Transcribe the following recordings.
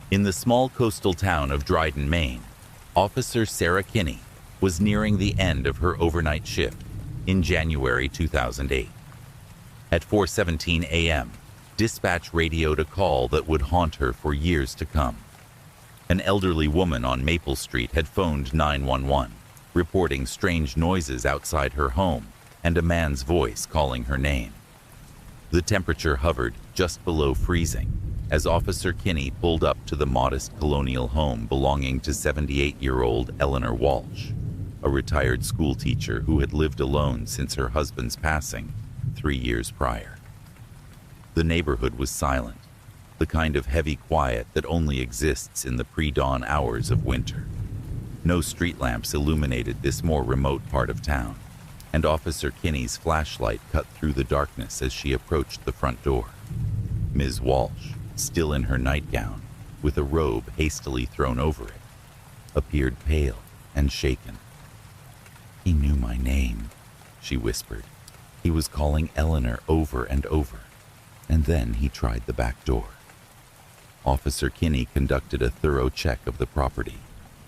In the small coastal town of Dryden, Maine, Officer Sarah Kinney was nearing the end of her overnight shift in January 2008. At 4:17 a.m., dispatch radioed a call that would haunt her for years to come. An elderly woman on Maple Street had phoned 911, reporting strange noises outside her home and a man's voice calling her name. The temperature hovered just below freezing as Officer Kinney pulled up to the modest colonial home belonging to 78-year-old Eleanor Walsh, a retired schoolteacher who had lived alone since her husband's passing 3 years prior. The neighborhood was silent, the kind of heavy quiet that only exists in the pre-dawn hours of winter. No street lamps illuminated this more remote part of town, and Officer Kinney's flashlight cut through the darkness as she approached the front door. Ms. Walsh, still in her nightgown, with a robe hastily thrown over it, appeared pale and shaken. "He knew my name," she whispered. "He was calling Eleanor over and over, and then he tried the back door." Officer Kinney conducted a thorough check of the property,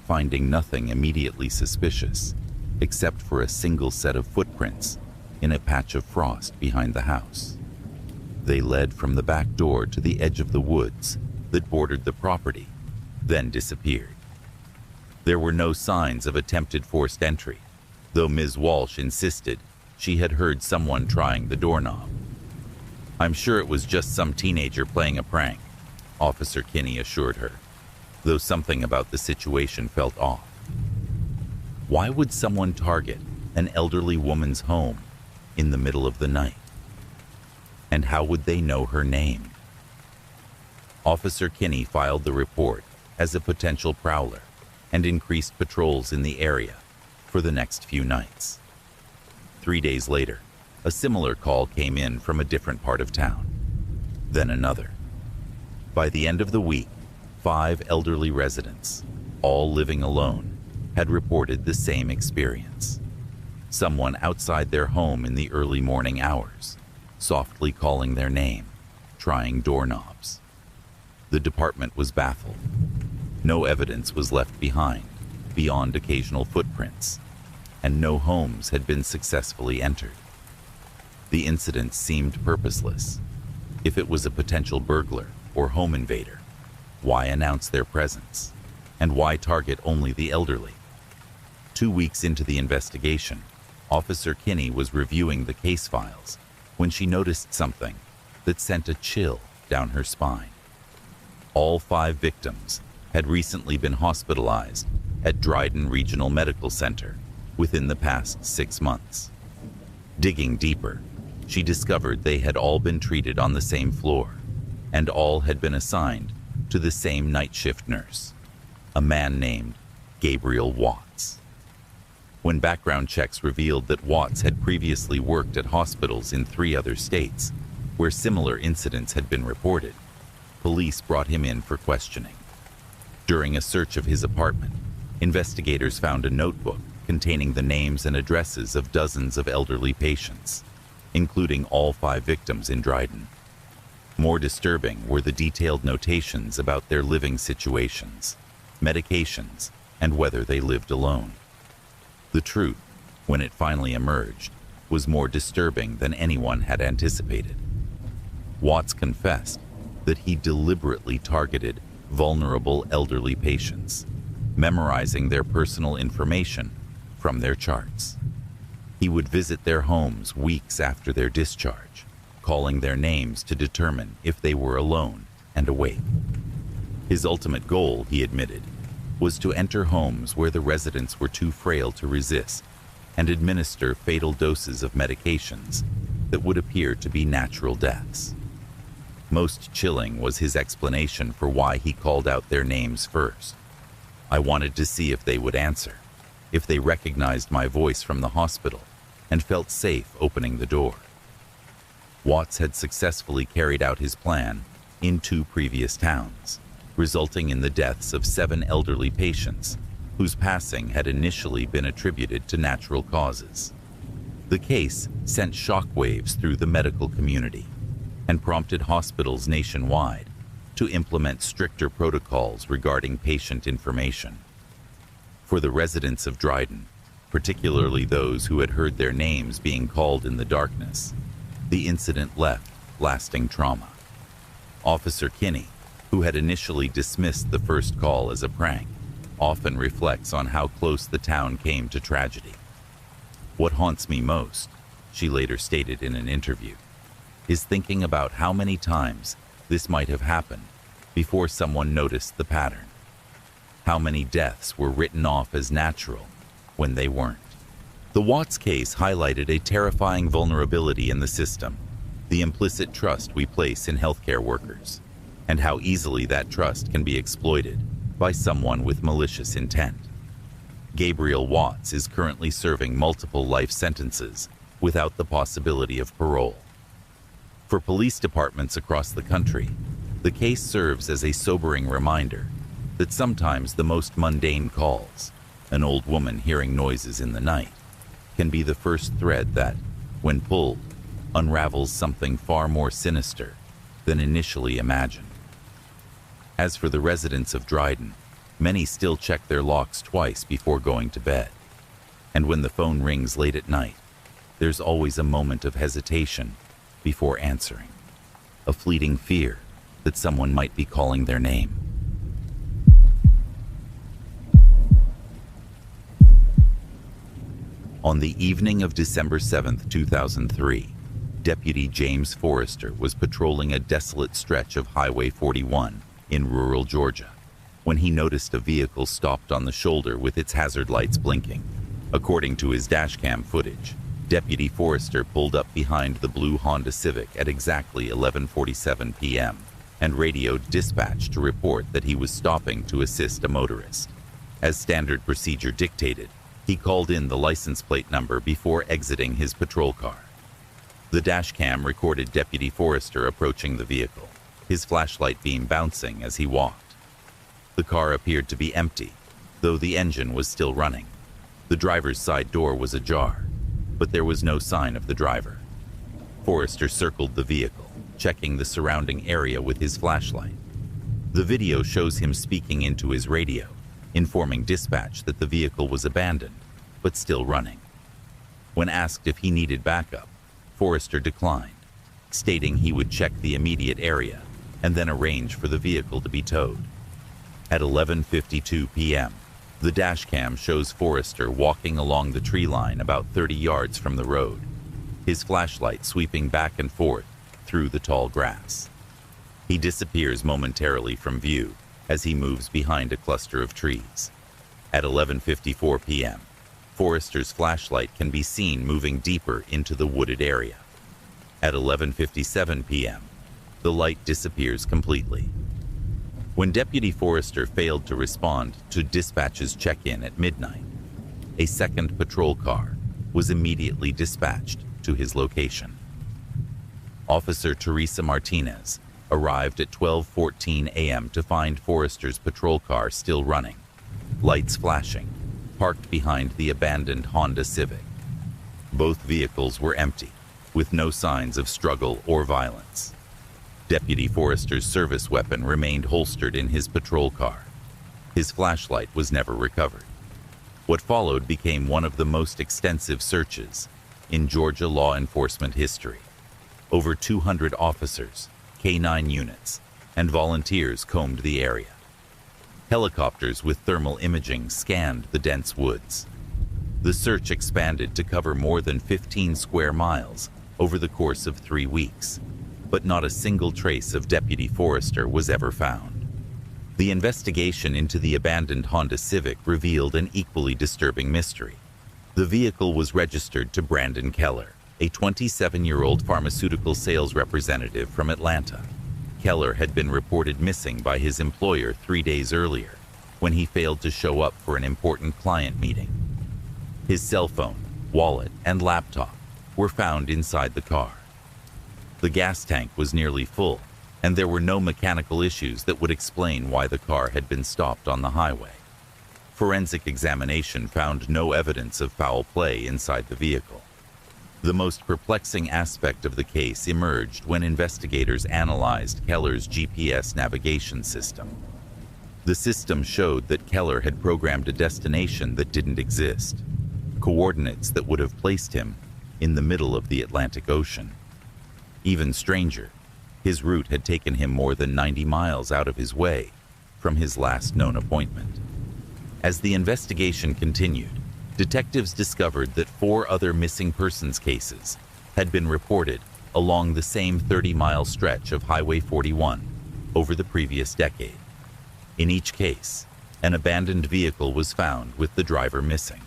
finding nothing immediately suspicious, except for a single set of footprints in a patch of frost behind the house. They led from the back door to the edge of the woods that bordered the property, then disappeared. There were no signs of attempted forced entry, though Ms. Walsh insisted she had heard someone trying the doorknob. "I'm sure it was just some teenager playing a prank," Officer Kinney assured her, though something about the situation felt off. Why would someone target an elderly woman's home in the middle of the night? And how would they know her name? Officer Kinney filed the report as a potential prowler and increased patrols in the area for the next few nights. 3 days later, a similar call came in from a different part of town, then another. By the end of the week, 5 elderly residents, all living alone, had reported the same experience. Someone outside their home in the early morning hours, softly calling their name, trying doorknobs. The department was baffled. No evidence was left behind, beyond occasional footprints, and no homes had been successfully entered. The incident seemed purposeless. If it was a potential burglar or home invader, why announce their presence? And why target only the elderly? 2 weeks into the investigation, Officer Kinney was reviewing the case files when she noticed something that sent a chill down her spine. All 5 victims had recently been hospitalized at Dryden Regional Medical Center within the past 6 months. Digging deeper, she discovered they had all been treated on the same floor, and all had been assigned to the same night shift nurse, a man named Gabriel Watts. When background checks revealed that Watts had previously worked at hospitals in 3 other states where similar incidents had been reported, police brought him in for questioning. During a search of his apartment, investigators found a notebook containing the names and addresses of dozens of elderly patients, including all 5 victims in Dryden. More disturbing were the detailed notations about their living situations, medications, and whether they lived alone. The truth, when it finally emerged, was more disturbing than anyone had anticipated. Watts confessed that he deliberately targeted vulnerable elderly patients, memorizing their personal information from their charts. He would visit their homes weeks after their discharge, calling their names to determine if they were alone and awake. His ultimate goal, he admitted, was to enter homes where the residents were too frail to resist and administer fatal doses of medications that would appear to be natural deaths. Most chilling was his explanation for why he called out their names first. "I wanted to see if they would answer, if they recognized my voice from the hospital and felt safe opening the door." Watts had successfully carried out his plan in 2 previous towns, resulting in the deaths of 7 elderly patients whose passing had initially been attributed to natural causes. The case sent shockwaves through the medical community and prompted hospitals nationwide to implement stricter protocols regarding patient information. For the residents of Dryden, particularly those who had heard their names being called in the darkness, the incident left lasting trauma. Officer Kinney, who had initially dismissed the first call as a prank, often reflects on how close the town came to tragedy. "What haunts me most," she later stated in an interview, "is thinking about how many times this might have happened before someone noticed the pattern. How many deaths were written off as natural when they weren't." The Watts case highlighted a terrifying vulnerability in the system, the implicit trust we place in healthcare workers, and how easily that trust can be exploited by someone with malicious intent. Gabriel Watts is currently serving multiple life sentences without the possibility of parole. For police departments across the country, the case serves as a sobering reminder that sometimes the most mundane calls, an old woman hearing noises in the night, can be the first thread that, when pulled, unravels something far more sinister than initially imagined. As for the residents of Dryden, many still check their locks twice before going to bed. And when the phone rings late at night, there's always a moment of hesitation before answering, a fleeting fear that someone might be calling their name. On the evening of December 7, 2003, Deputy James Forrester was patrolling a desolate stretch of Highway 41 in rural Georgia when he noticed a vehicle stopped on the shoulder with its hazard lights blinking. According to his dashcam footage, Deputy Forrester pulled up behind the blue Honda Civic at exactly 11:47 p.m. and radioed dispatch to report that he was stopping to assist a motorist. As standard procedure dictated, he called in the license plate number before exiting his patrol car. The dashcam recorded Deputy Forrester approaching the vehicle, his flashlight beam bouncing as he walked. The car appeared to be empty, though the engine was still running. The driver's side door was ajar, but there was no sign of the driver. Forrester circled the vehicle, checking the surrounding area with his flashlight. The video shows him speaking into his radio, informing dispatch that the vehicle was abandoned, but still running. When asked if he needed backup, Forrester declined, stating he would check the immediate area and then arrange for the vehicle to be towed. At 11:52 p.m., the dashcam shows Forrester walking along the tree line about 30 yards from the road, his flashlight sweeping back and forth through the tall grass. He disappears momentarily from view as he moves behind a cluster of trees. At 11:54 p.m., Forrester's flashlight can be seen moving deeper into the wooded area. At 11:57 p.m., the light disappears completely. When Deputy Forrester failed to respond to dispatch's check-in at midnight, a second patrol car was immediately dispatched to his location. Officer Teresa Martinez arrived at 12:14 a.m. to find Forrester's patrol car still running, lights flashing, parked behind the abandoned Honda Civic. Both vehicles were empty, with no signs of struggle or violence. Deputy Forrester's service weapon remained holstered in his patrol car. His flashlight was never recovered. What followed became one of the most extensive searches in Georgia law enforcement history. Over 200 officers, K-9 units, and volunteers combed the area. Helicopters with thermal imaging scanned the dense woods. The search expanded to cover more than 15 square miles over the course of 3 weeks, but not a single trace of Deputy Forrester was ever found. The investigation into the abandoned Honda Civic revealed an equally disturbing mystery. The vehicle was registered to Brandon Keller, a 27-year-old pharmaceutical sales representative from Atlanta. Keller had been reported missing by his employer 3 days earlier, when he failed to show up for an important client meeting. His cell phone, wallet, and laptop were found inside the car. The gas tank was nearly full, and there were no mechanical issues that would explain why the car had been stopped on the highway. Forensic examination found no evidence of foul play inside the vehicle. The most perplexing aspect of the case emerged when investigators analyzed Keller's GPS navigation system. The system showed that Keller had programmed a destination that didn't exist, coordinates that would have placed him in the middle of the Atlantic Ocean. Even stranger, his route had taken him more than 90 miles out of his way from his last known appointment. As the investigation continued, detectives discovered that 4 other missing persons cases had been reported along the same 30-mile stretch of Highway 41 over the previous decade. In each case, an abandoned vehicle was found with the driver missing.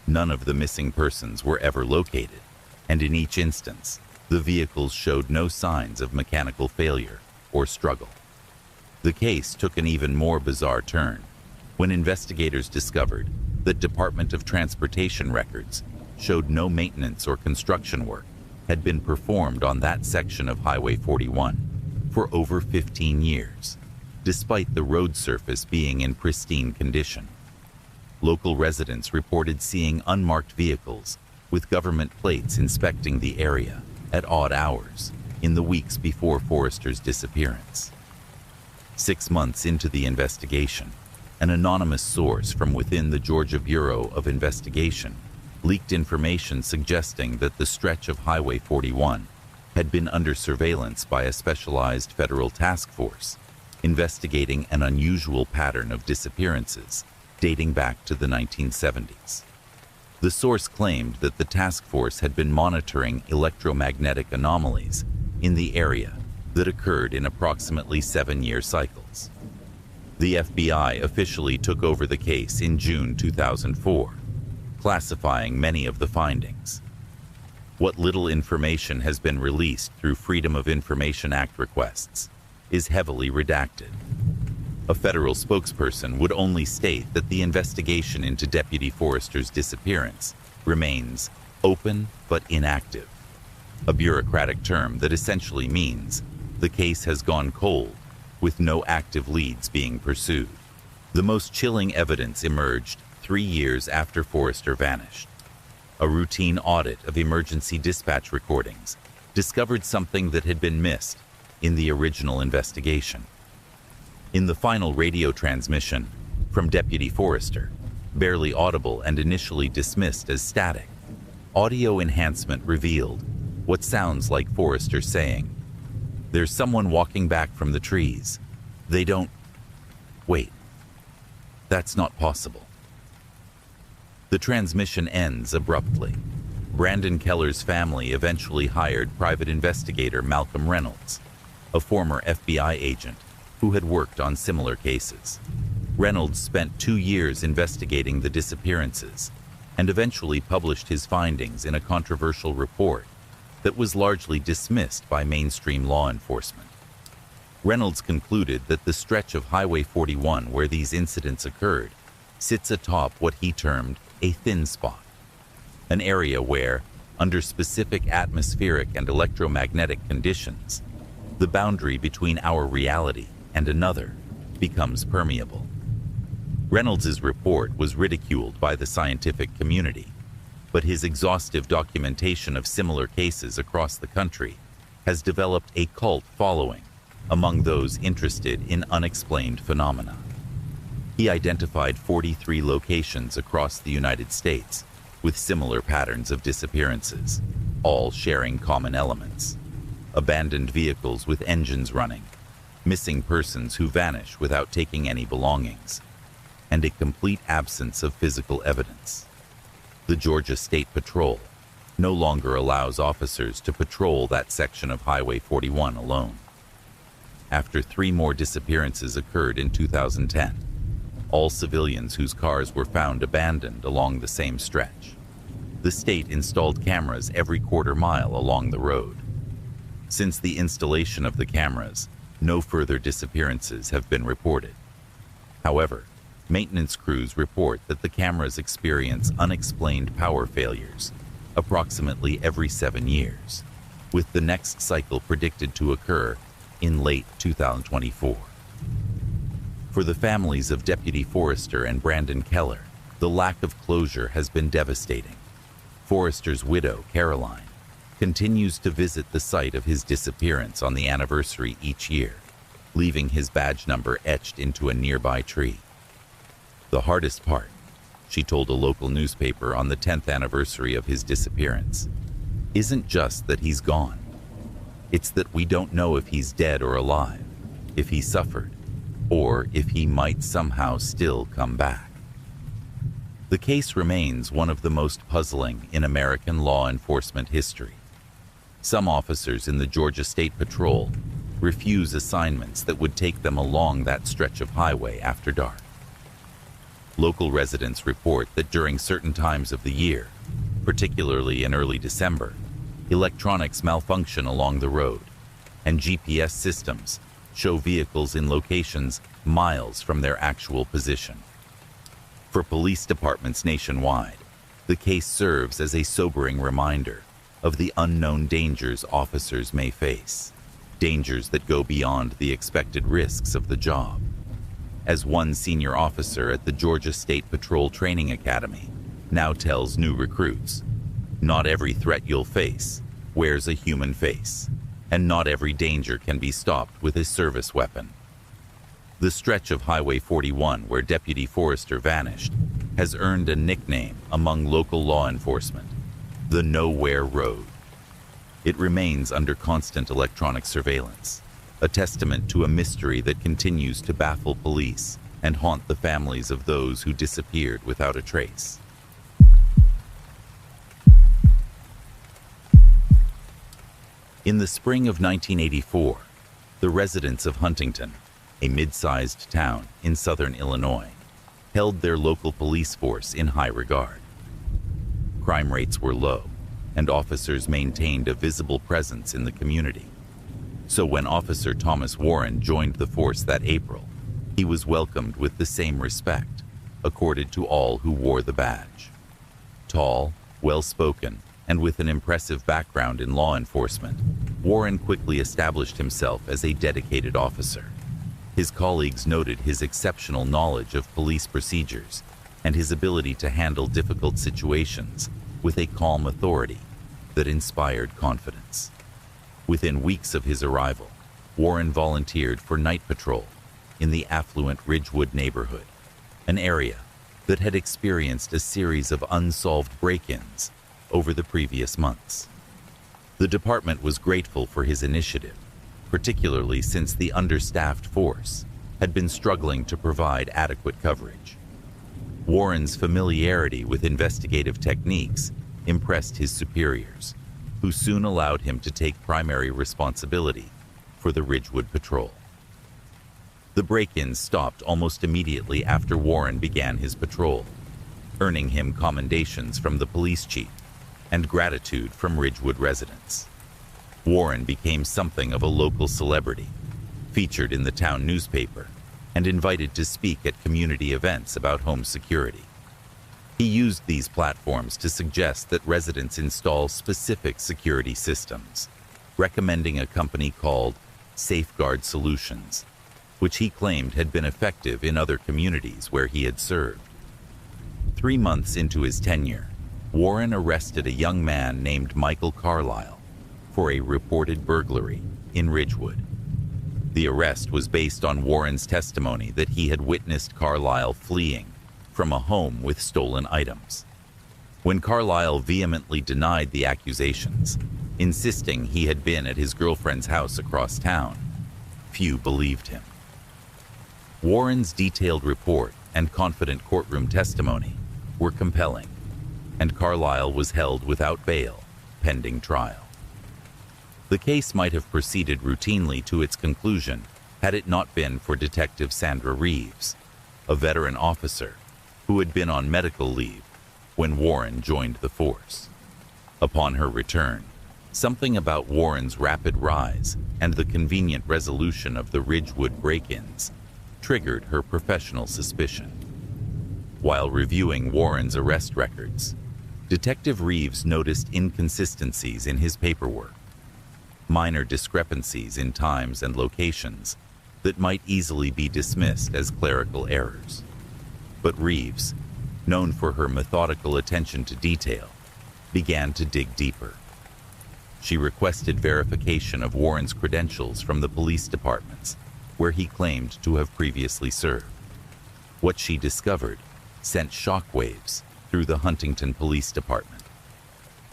None of the missing persons were ever located, and in each instance, the vehicles showed no signs of mechanical failure or struggle. The case took an even more bizarre turn when investigators discovered that Department of Transportation records showed no maintenance or construction work had been performed on that section of Highway 41 for over 15 years, despite the road surface being in pristine condition. Local residents reported seeing unmarked vehicles with government plates inspecting the area at odd hours in the weeks before Forrester's disappearance. 6 months into the investigation, an anonymous source from within the Georgia Bureau of Investigation leaked information suggesting that the stretch of Highway 41 had been under surveillance by a specialized federal task force investigating an unusual pattern of disappearances dating back to the 1970s. The source claimed that the task force had been monitoring electromagnetic anomalies in the area that occurred in approximately 7-year cycles. The FBI officially took over the case in June 2004, classifying many of the findings. What little information has been released through Freedom of Information Act requests is heavily redacted. A federal spokesperson would only state that the investigation into Deputy Forrester's disappearance remains open but inactive, a bureaucratic term that essentially means the case has gone cold, with no active leads being pursued. The most chilling evidence emerged 3 years after Forrester vanished. A routine audit of emergency dispatch recordings discovered something that had been missed in the original investigation. In the final radio transmission from Deputy Forrester, barely audible and initially dismissed as static, audio enhancement revealed what sounds like Forrester saying, "There's someone walking back from the trees. They don't... Wait. That's not possible." The transmission ends abruptly. Brandon Keller's family eventually hired private investigator Malcolm Reynolds, a former FBI agent who had worked on similar cases. Reynolds spent 2 years investigating the disappearances and eventually published his findings in a controversial report that was largely dismissed by mainstream law enforcement. Reynolds concluded that the stretch of Highway 41 where these incidents occurred sits atop what he termed a thin spot, an area where, under specific atmospheric and electromagnetic conditions, the boundary between our reality and another becomes permeable. Reynolds's report was ridiculed by the scientific community, but his exhaustive documentation of similar cases across the country has developed a cult following among those interested in unexplained phenomena. He identified 43 locations across the United States with similar patterns of disappearances, all sharing common elements: abandoned vehicles with engines running, missing persons who vanish without taking any belongings, and a complete absence of physical evidence. The Georgia State Patrol no longer allows officers to patrol that section of Highway 41 alone. After 3 more disappearances occurred in 2010, all civilians whose cars were found abandoned along the same stretch. The state installed cameras every quarter-mile along the road. Since the installation of the cameras, no further disappearances have been reported. However, maintenance crews report that the cameras experience unexplained power failures approximately every 7 years, with the next cycle predicted to occur in late 2024. For the families of Deputy Forrester and Brandon Keller, the lack of closure has been devastating. Forrester's widow, Caroline, continues to visit the site of his disappearance on the anniversary each year, leaving his badge number etched into a nearby tree. The hardest part, she told a local newspaper on the 10th anniversary of his disappearance, isn't just that he's gone. It's that we don't know if he's dead or alive, if he suffered, or if he might somehow still come back. The case remains one of the most puzzling in American law enforcement history. Some officers in the Georgia State Patrol refuse assignments that would take them along that stretch of highway after dark. Local residents report that during certain times of the year, particularly in early December, electronics malfunction along the road, and GPS systems show vehicles in locations miles from their actual position. For police departments nationwide, the case serves as a sobering reminder of the unknown dangers officers may face, dangers that go beyond the expected risks of the job. As one senior officer at the Georgia State Patrol Training Academy now tells new recruits, not every threat you'll face wears a human face, and not every danger can be stopped with a service weapon. The stretch of Highway 41 where Deputy Forrester vanished has earned a nickname among local law enforcement, the Nowhere Road. It remains under constant electronic surveillance, a testament to a mystery that continues to baffle police and haunt the families of those who disappeared without a trace. In the spring of 1984, the residents of Huntington, a mid-sized town in southern Illinois, held their local police force in high regard. Crime rates were low, and officers maintained a visible presence in the community. So when Officer Thomas Warren joined the force that April, he was welcomed with the same respect accorded to all who wore the badge. Tall, well-spoken, and with an impressive background in law enforcement, Warren quickly established himself as a dedicated officer. His colleagues noted his exceptional knowledge of police procedures and his ability to handle difficult situations with a calm authority that inspired confidence. Within weeks of his arrival, Warren volunteered for night patrol in the affluent Ridgewood neighborhood, an area that had experienced a series of unsolved break-ins over the previous months. The department was grateful for his initiative, particularly since the understaffed force had been struggling to provide adequate coverage. Warren's familiarity with investigative techniques impressed his superiors, who soon allowed him to take primary responsibility for the Ridgewood Patrol. The break-ins stopped almost immediately after Warren began his patrol, earning him commendations from the police chief and gratitude from Ridgewood residents. Warren became something of a local celebrity, featured in the town newspaper, and invited to speak at community events about home security. He used these platforms to suggest that residents install specific security systems, recommending a company called Safeguard Solutions, which he claimed had been effective in other communities where he had served. 3 months into his tenure, Warren arrested a young man named Michael Carlisle for a reported burglary in Ridgewood. The arrest was based on Warren's testimony that he had witnessed Carlisle fleeing from a home with stolen items. When Carlisle vehemently denied the accusations, insisting he had been at his girlfriend's house across town, few believed him. Warren's detailed report and confident courtroom testimony were compelling, and Carlisle was held without bail, pending trial. The case might have proceeded routinely to its conclusion had it not been for Detective Sandra Reeves, a veteran officer who had been on medical leave when Warren joined the force. Upon her return, something about Warren's rapid rise and the convenient resolution of the Ridgewood break-ins triggered her professional suspicion. While reviewing Warren's arrest records, Detective Reeves noticed inconsistencies in his paperwork, minor discrepancies in times and locations that might easily be dismissed as clerical errors. But Reeves, known for her methodical attention to detail, began to dig deeper. She requested verification of Warren's credentials from the police departments, where he claimed to have previously served. What she discovered sent shockwaves through the Huntington Police Department.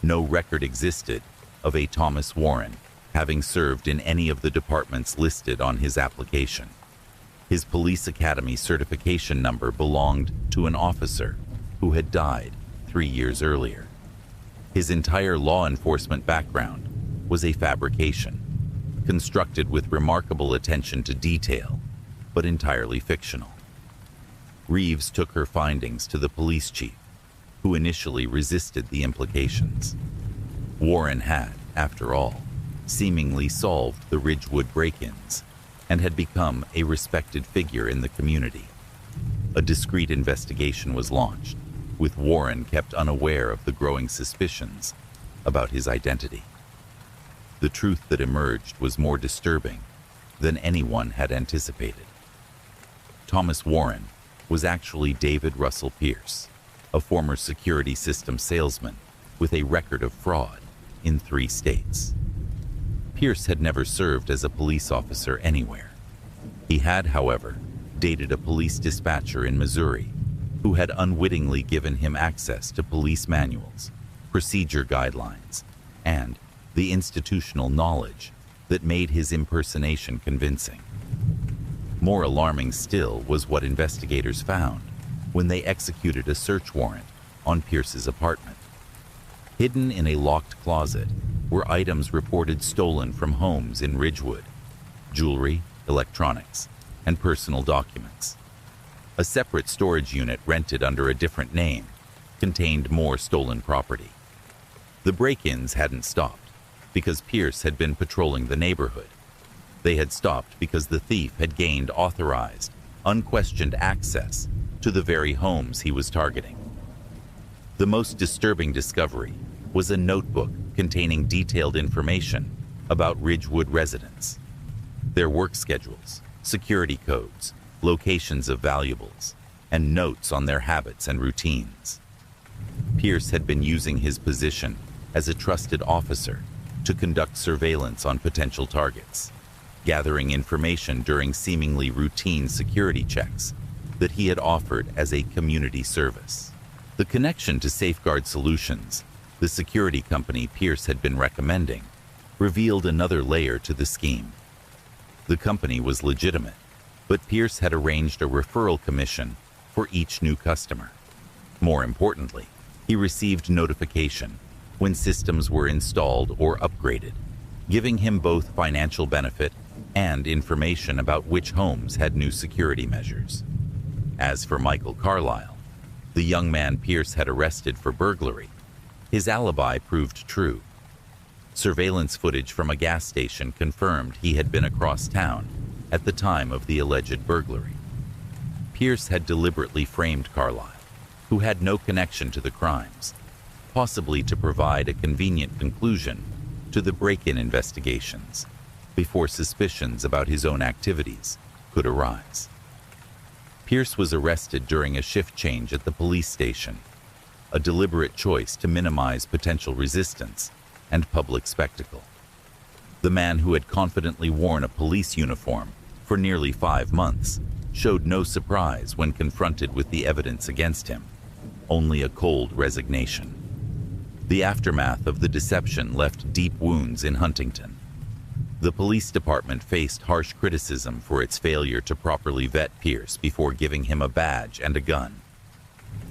No record existed of a Thomas Warren having served in any of the departments listed on his application. His police academy certification number belonged to an officer who had died 3 years earlier. His entire law enforcement background was a fabrication, constructed with remarkable attention to detail, but entirely fictional. Reeves took her findings to the police chief, who initially resisted the implications. Warren had, after all, seemingly solved the Ridgewood break-ins and had become a respected figure in the community. A discreet investigation was launched, with Warren kept unaware of the growing suspicions about his identity. The truth that emerged was more disturbing than anyone had anticipated. Thomas Warren was actually David Russell Pierce, a former security system salesman with a record of fraud in 3 states. Pierce had never served as a police officer anywhere. He had, however, dated a police dispatcher in Missouri who had unwittingly given him access to police manuals, procedure guidelines, and the institutional knowledge that made his impersonation convincing. More alarming still was what investigators found when they executed a search warrant on Pierce's apartment. Hidden in a locked closet were items reported stolen from homes in Ridgewood: jewelry, electronics, and personal documents. A separate storage unit rented under a different name contained more stolen property. The break-ins hadn't stopped because Pierce had been patrolling the neighborhood. They had stopped because the thief had gained authorized, unquestioned access to the very homes he was targeting. The most disturbing discovery was a notebook containing detailed information about Ridgewood residents: their work schedules, security codes, locations of valuables, and notes on their habits and routines. Pierce had been using his position as a trusted officer to conduct surveillance on potential targets, gathering information during seemingly routine security checks that he had offered as a community service. The connection to Safeguard Solutions, the security company Pierce had been recommending, revealed another layer to the scheme. The company was legitimate, but Pierce had arranged a referral commission for each new customer. More importantly, he received notification when systems were installed or upgraded, giving him both financial benefit and information about which homes had new security measures. As for Michael Carlisle, the young man Pierce had arrested for burglary, his alibi proved true. Surveillance footage from a gas station confirmed he had been across town at the time of the alleged burglary. Pierce had deliberately framed Carlisle, who had no connection to the crimes, possibly to provide a convenient conclusion to the break-in investigations before suspicions about his own activities could arise. Pierce was arrested during a shift change at the police station, a deliberate choice to minimize potential resistance and public spectacle. The man who had confidently worn a police uniform for nearly 5 months showed no surprise when confronted with the evidence against him, only a cold resignation. The aftermath of the deception left deep wounds in Huntington. The police department faced harsh criticism for its failure to properly vet Pierce before giving him a badge and a gun.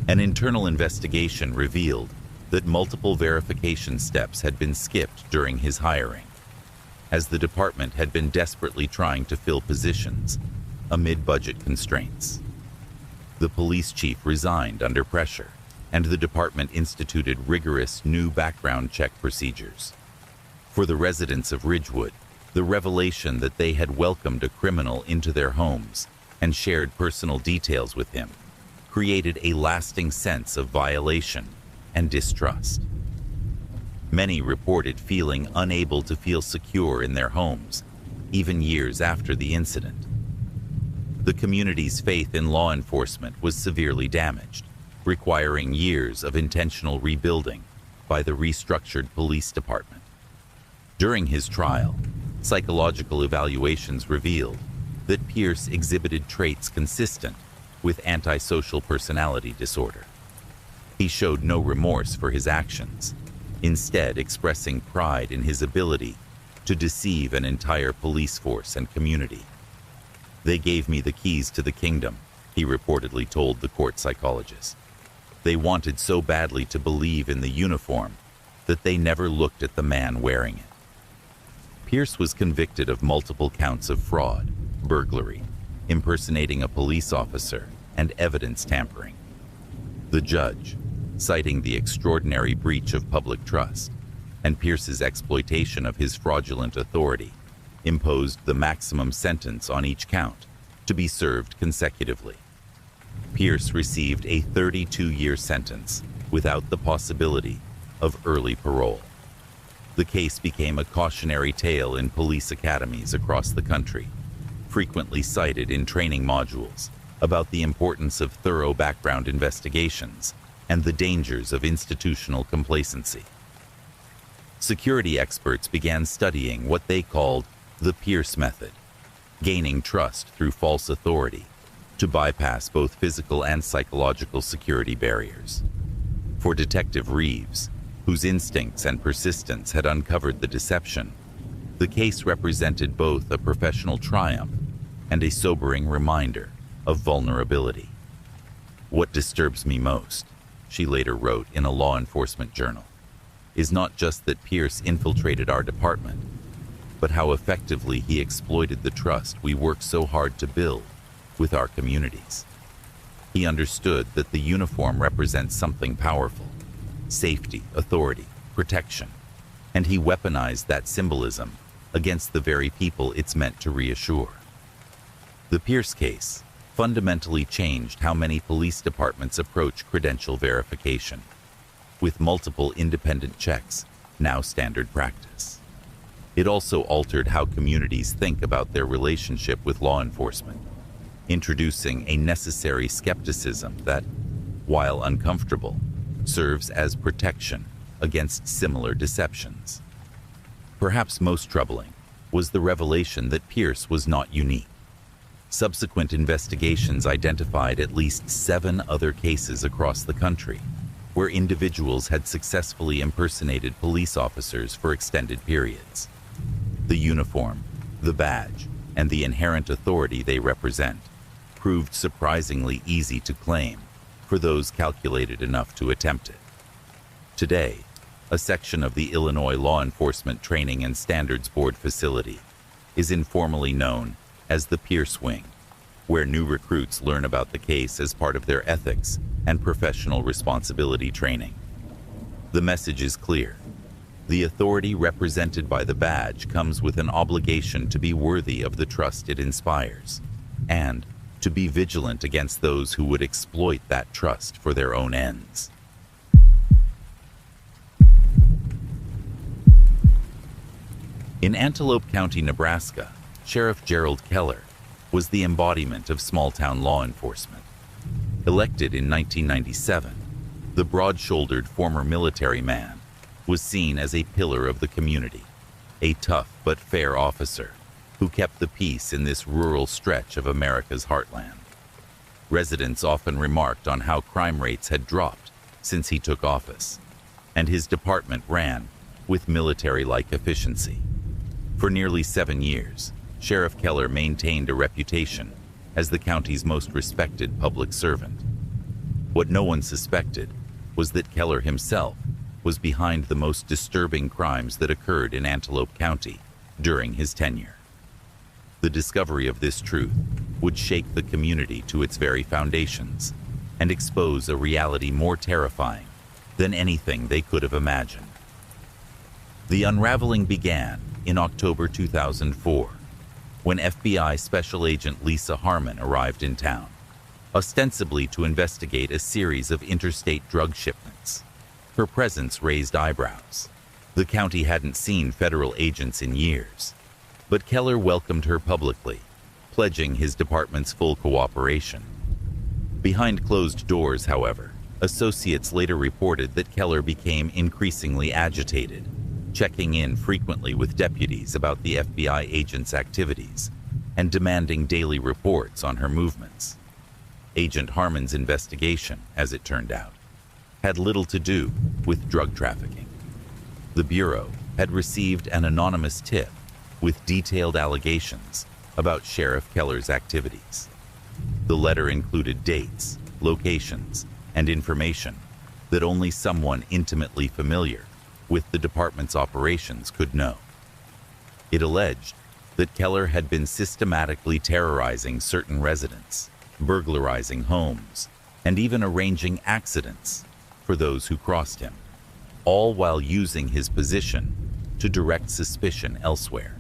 An internal investigation revealed that multiple verification steps had been skipped during his hiring, as the department had been desperately trying to fill positions amid budget constraints. The police chief resigned under pressure, and the department instituted rigorous new background check procedures. For the residents of Ridgewood, the revelation that they had welcomed a criminal into their homes and shared personal details with him created a lasting sense of violation and distrust. Many reported feeling unable to feel secure in their homes, even years after the incident. The community's faith in law enforcement was severely damaged, requiring years of intentional rebuilding by the restructured police department. During his trial, psychological evaluations revealed that Pierce exhibited traits consistent with antisocial personality disorder. He showed no remorse for his actions, instead expressing pride in his ability to deceive an entire police force and community. "They gave me the keys to the kingdom," he reportedly told the court psychologist. "They wanted so badly to believe in the uniform that they never looked at the man wearing it." Pierce was convicted of multiple counts of fraud, burglary, impersonating a police officer, and evidence tampering. The judge, citing the extraordinary breach of public trust and Pierce's exploitation of his fraudulent authority, imposed the maximum sentence on each count to be served consecutively. Pierce received a 32-year sentence without the possibility of early parole. The case became a cautionary tale in police academies across the country, frequently cited in training modules about the importance of thorough background investigations and the dangers of institutional complacency. Security experts began studying what they called the Pierce method, gaining trust through false authority to bypass both physical and psychological security barriers. For Detective Reeves, whose instincts and persistence had uncovered the deception, the case represented both a professional triumph and a sobering reminder of vulnerability. "What disturbs me most," she later wrote in a law enforcement journal, "is not just that Pierce infiltrated our department, but how effectively he exploited the trust we work so hard to build with our communities. He understood that the uniform represents something powerful: safety, authority, protection, and he weaponized that symbolism against the very people it's meant to reassure." The Pierce case fundamentally changed how many police departments approach credential verification, with multiple independent checks now standard practice. It also altered how communities think about their relationship with law enforcement, introducing a necessary skepticism that, while uncomfortable, serves as protection against similar deceptions. Perhaps most troubling was the revelation that Pierce was not unique. Subsequent investigations identified at least 7 other cases across the country where individuals had successfully impersonated police officers for extended periods. The uniform, the badge, and the inherent authority they represent proved surprisingly easy to claim for those calculated enough to attempt it. Today, a section of the Illinois Law Enforcement Training and Standards Board facility is informally known as the Pierce Wing, where new recruits learn about the case as part of their ethics and professional responsibility training. The message is clear. The authority represented by the badge comes with an obligation to be worthy of the trust it inspires, and to be vigilant against those who would exploit that trust for their own ends. In Antelope County, Nebraska, Sheriff Gerald Keller was the embodiment of small-town law enforcement. Elected in 1997, the broad-shouldered former military man was seen as a pillar of the community, a tough but fair officer who kept the peace in this rural stretch of America's heartland. Residents often remarked on how crime rates had dropped since he took office, and his department ran with military-like efficiency. For nearly 7 years, Sheriff Keller maintained a reputation as the county's most respected public servant. What no one suspected was that Keller himself was behind the most disturbing crimes that occurred in Antelope County during his tenure. The discovery of this truth would shake the community to its very foundations and expose a reality more terrifying than anything they could have imagined. The unraveling began in October 2004, when FBI Special Agent Lisa Harmon arrived in town, ostensibly to investigate a series of interstate drug shipments. Her presence raised eyebrows. The county hadn't seen federal agents in years, but Keller welcomed her publicly, pledging his department's full cooperation. Behind closed doors, however, Associates later reported that Keller became increasingly agitated, checking in frequently with deputies about the FBI agent's activities and demanding daily reports on her movements. Agent Harmon's investigation, as it turned out, had little to do with drug trafficking. The Bureau had received an anonymous tip with detailed allegations about Sheriff Keller's activities. The letter included dates, locations, and information that only someone intimately familiar with the department's operations could know. It alleged that Keller had been systematically terrorizing certain residents, burglarizing homes, and even arranging accidents for those who crossed him, all while using his position to direct suspicion elsewhere.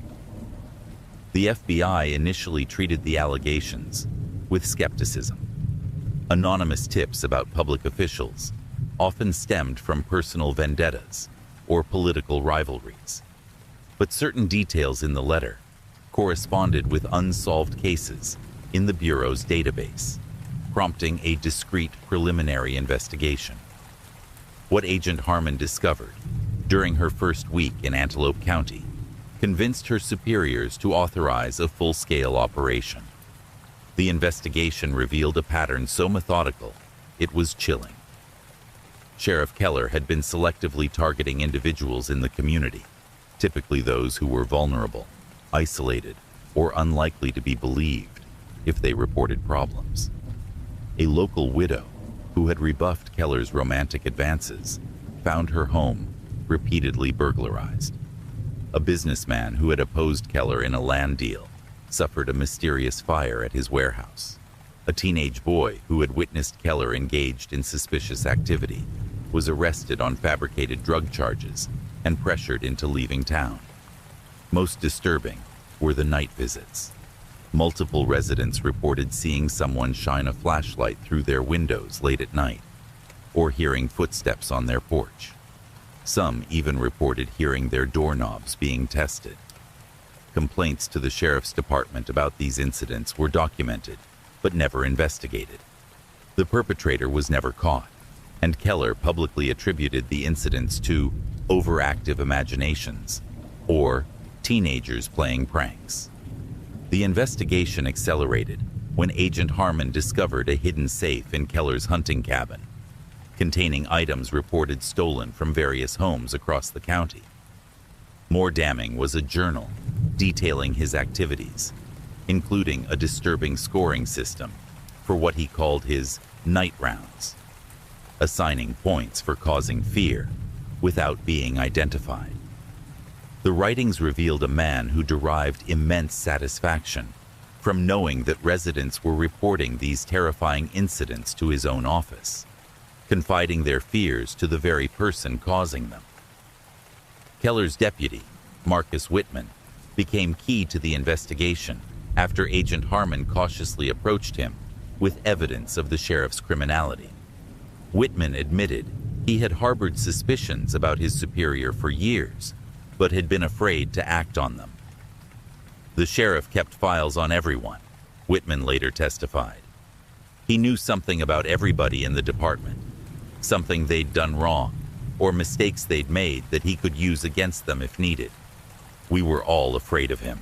The FBI initially treated the allegations with skepticism. Anonymous tips about public officials often stemmed from personal vendettas or political rivalries. But certain details in the letter corresponded with unsolved cases in the Bureau's database, prompting a discreet preliminary investigation. What Agent Harmon discovered during her first week in Antelope County convinced her superiors to authorize a full-scale operation. The investigation revealed a pattern so methodical, it was chilling. Sheriff Keller had been selectively targeting individuals in the community, typically those who were vulnerable, isolated, or unlikely to be believed if they reported problems. A local widow who had rebuffed Keller's romantic advances found her home repeatedly burglarized. A businessman who had opposed Keller in a land deal suffered a mysterious fire at his warehouse. A teenage boy who had witnessed Keller engaged in suspicious activity was arrested on fabricated drug charges and pressured into leaving town. Most disturbing were the night visits. Multiple residents reported seeing someone shine a flashlight through their windows late at night, or hearing footsteps on their porch. Some even reported hearing their doorknobs being tested. Complaints to the sheriff's department about these incidents were documented, but never investigated. The perpetrator was never caught, and Keller publicly attributed the incidents to overactive imaginations or teenagers playing pranks. The investigation accelerated when Agent Harmon discovered a hidden safe in Keller's hunting cabin, containing items reported stolen from various homes across the county. More damning was a journal detailing his activities, including a disturbing scoring system for what he called his night rounds, assigning points for causing fear without being identified. The writings revealed a man who derived immense satisfaction from knowing that residents were reporting these terrifying incidents to his own office, confiding their fears to the very person causing them. Keller's deputy, Marcus Whitman, became key to the investigation after Agent Harmon cautiously approached him with evidence of the sheriff's criminality. Whitman admitted he had harbored suspicions about his superior for years, but had been afraid to act on them. The sheriff kept files on everyone, Whitman later testified. He knew something about everybody in the department, something they'd done wrong, or mistakes they'd made that he could use against them if needed. We were all afraid of him.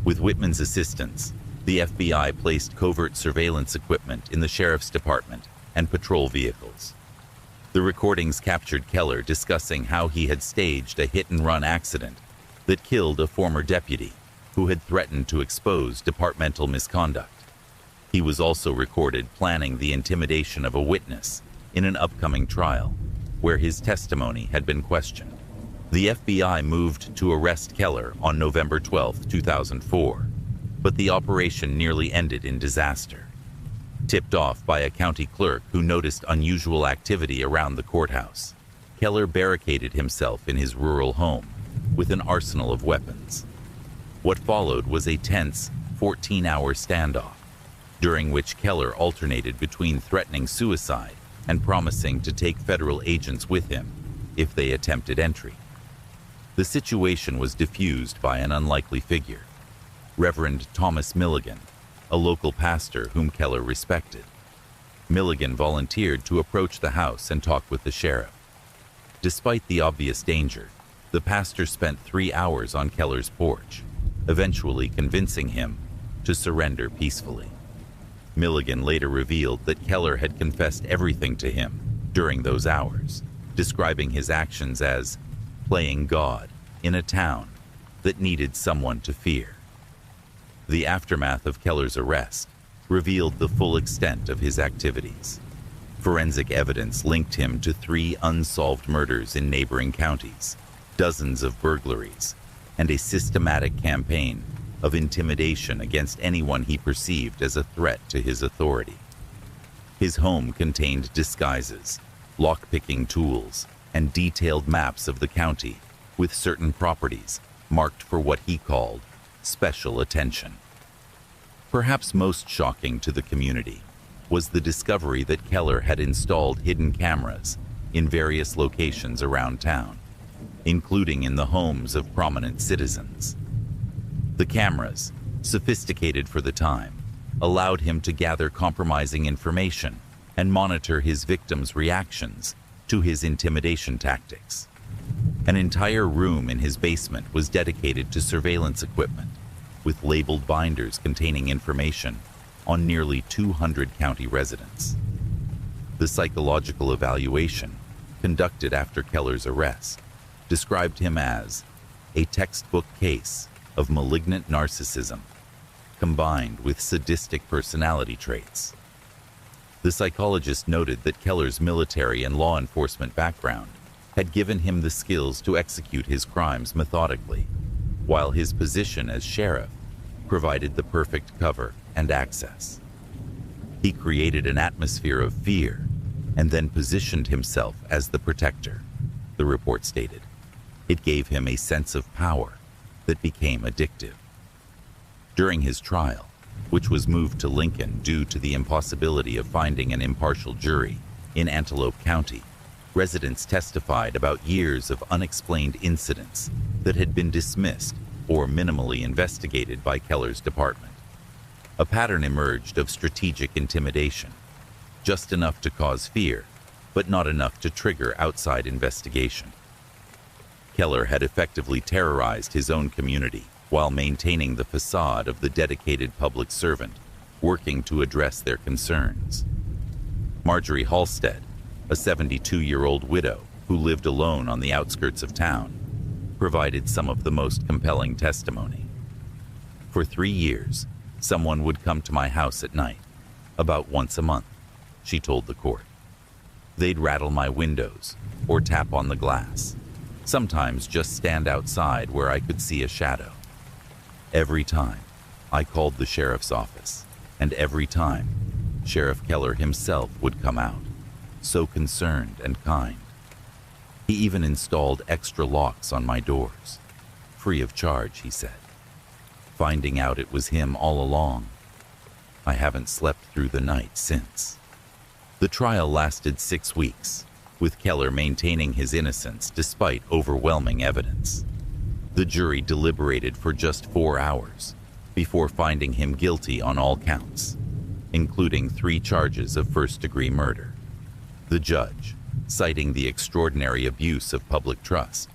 With Whitman's assistance, the FBI placed covert surveillance equipment in the sheriff's department and patrol vehicles. The recordings captured Keller discussing how he had staged a hit-and-run accident that killed a former deputy who had threatened to expose departmental misconduct. He was also recorded planning the intimidation of a witness in an upcoming trial, where his testimony had been questioned. The FBI moved to arrest Keller on November 12, 2004, but the operation nearly ended in disaster. Tipped off by a county clerk who noticed unusual activity around the courthouse, Keller barricaded himself in his rural home with an arsenal of weapons. What followed was a tense 14-hour standoff, during which Keller alternated between threatening suicide and promising to take federal agents with him if they attempted entry. The situation was diffused by an unlikely figure, Reverend Thomas Milligan, a local pastor whom Keller respected. Milligan volunteered to approach the house and talk with the sheriff. Despite the obvious danger, the pastor spent 3 hours on Keller's porch, eventually convincing him to surrender peacefully. Milligan later revealed that Keller had confessed everything to him during those hours, describing his actions as playing God in a town that needed someone to fear. The aftermath of Keller's arrest revealed the full extent of his activities. Forensic evidence linked him to 3 unsolved murders in neighboring counties, dozens of burglaries, and a systematic campaign of intimidation against anyone he perceived as a threat to his authority. His home contained disguises, lock-picking tools, and detailed maps of the county, with certain properties marked for what he called special attention. Perhaps most shocking to the community was the discovery that Keller had installed hidden cameras in various locations around town, including in the homes of prominent citizens. The cameras, sophisticated for the time, allowed him to gather compromising information and monitor his victims' reactions to his intimidation tactics. An entire room in his basement was dedicated to surveillance equipment, with labeled binders containing information on nearly 200 county residents. The psychological evaluation, conducted after Keller's arrest, described him as a textbook case of malignant narcissism, combined with sadistic personality traits. The psychologist noted that Keller's military and law enforcement background had given him the skills to execute his crimes methodically, while his position as sheriff provided the perfect cover and access. He created an atmosphere of fear and then positioned himself as the protector, the report stated. It gave him a sense of power that became addictive. During his trial, which was moved to Lincoln due to the impossibility of finding an impartial jury in Antelope County, residents testified about years of unexplained incidents that had been dismissed or minimally investigated by Keller's department. A pattern emerged of strategic intimidation, just enough to cause fear, but not enough to trigger outside investigation. Keller had effectively terrorized his own community while maintaining the facade of the dedicated public servant working to address their concerns. Marjorie Halstead, a 72-year-old widow who lived alone on the outskirts of town, provided some of the most compelling testimony. For 3 years, someone would come to my house at night, about once a month, she told the court. They'd rattle my windows or tap on the glass, sometimes just stand outside where I could see a shadow. Every time, I called the sheriff's office, and every time, Sheriff Keller himself would come out, so concerned and kind. He even installed extra locks on my doors, free of charge, he said. Finding out it was him all along, I haven't slept through the night since. The trial lasted 6 weeks, with Keller maintaining his innocence despite overwhelming evidence. The jury deliberated for just 4 hours before finding him guilty on all counts, including 3 charges of first-degree murder. The judge, citing the extraordinary abuse of public trust,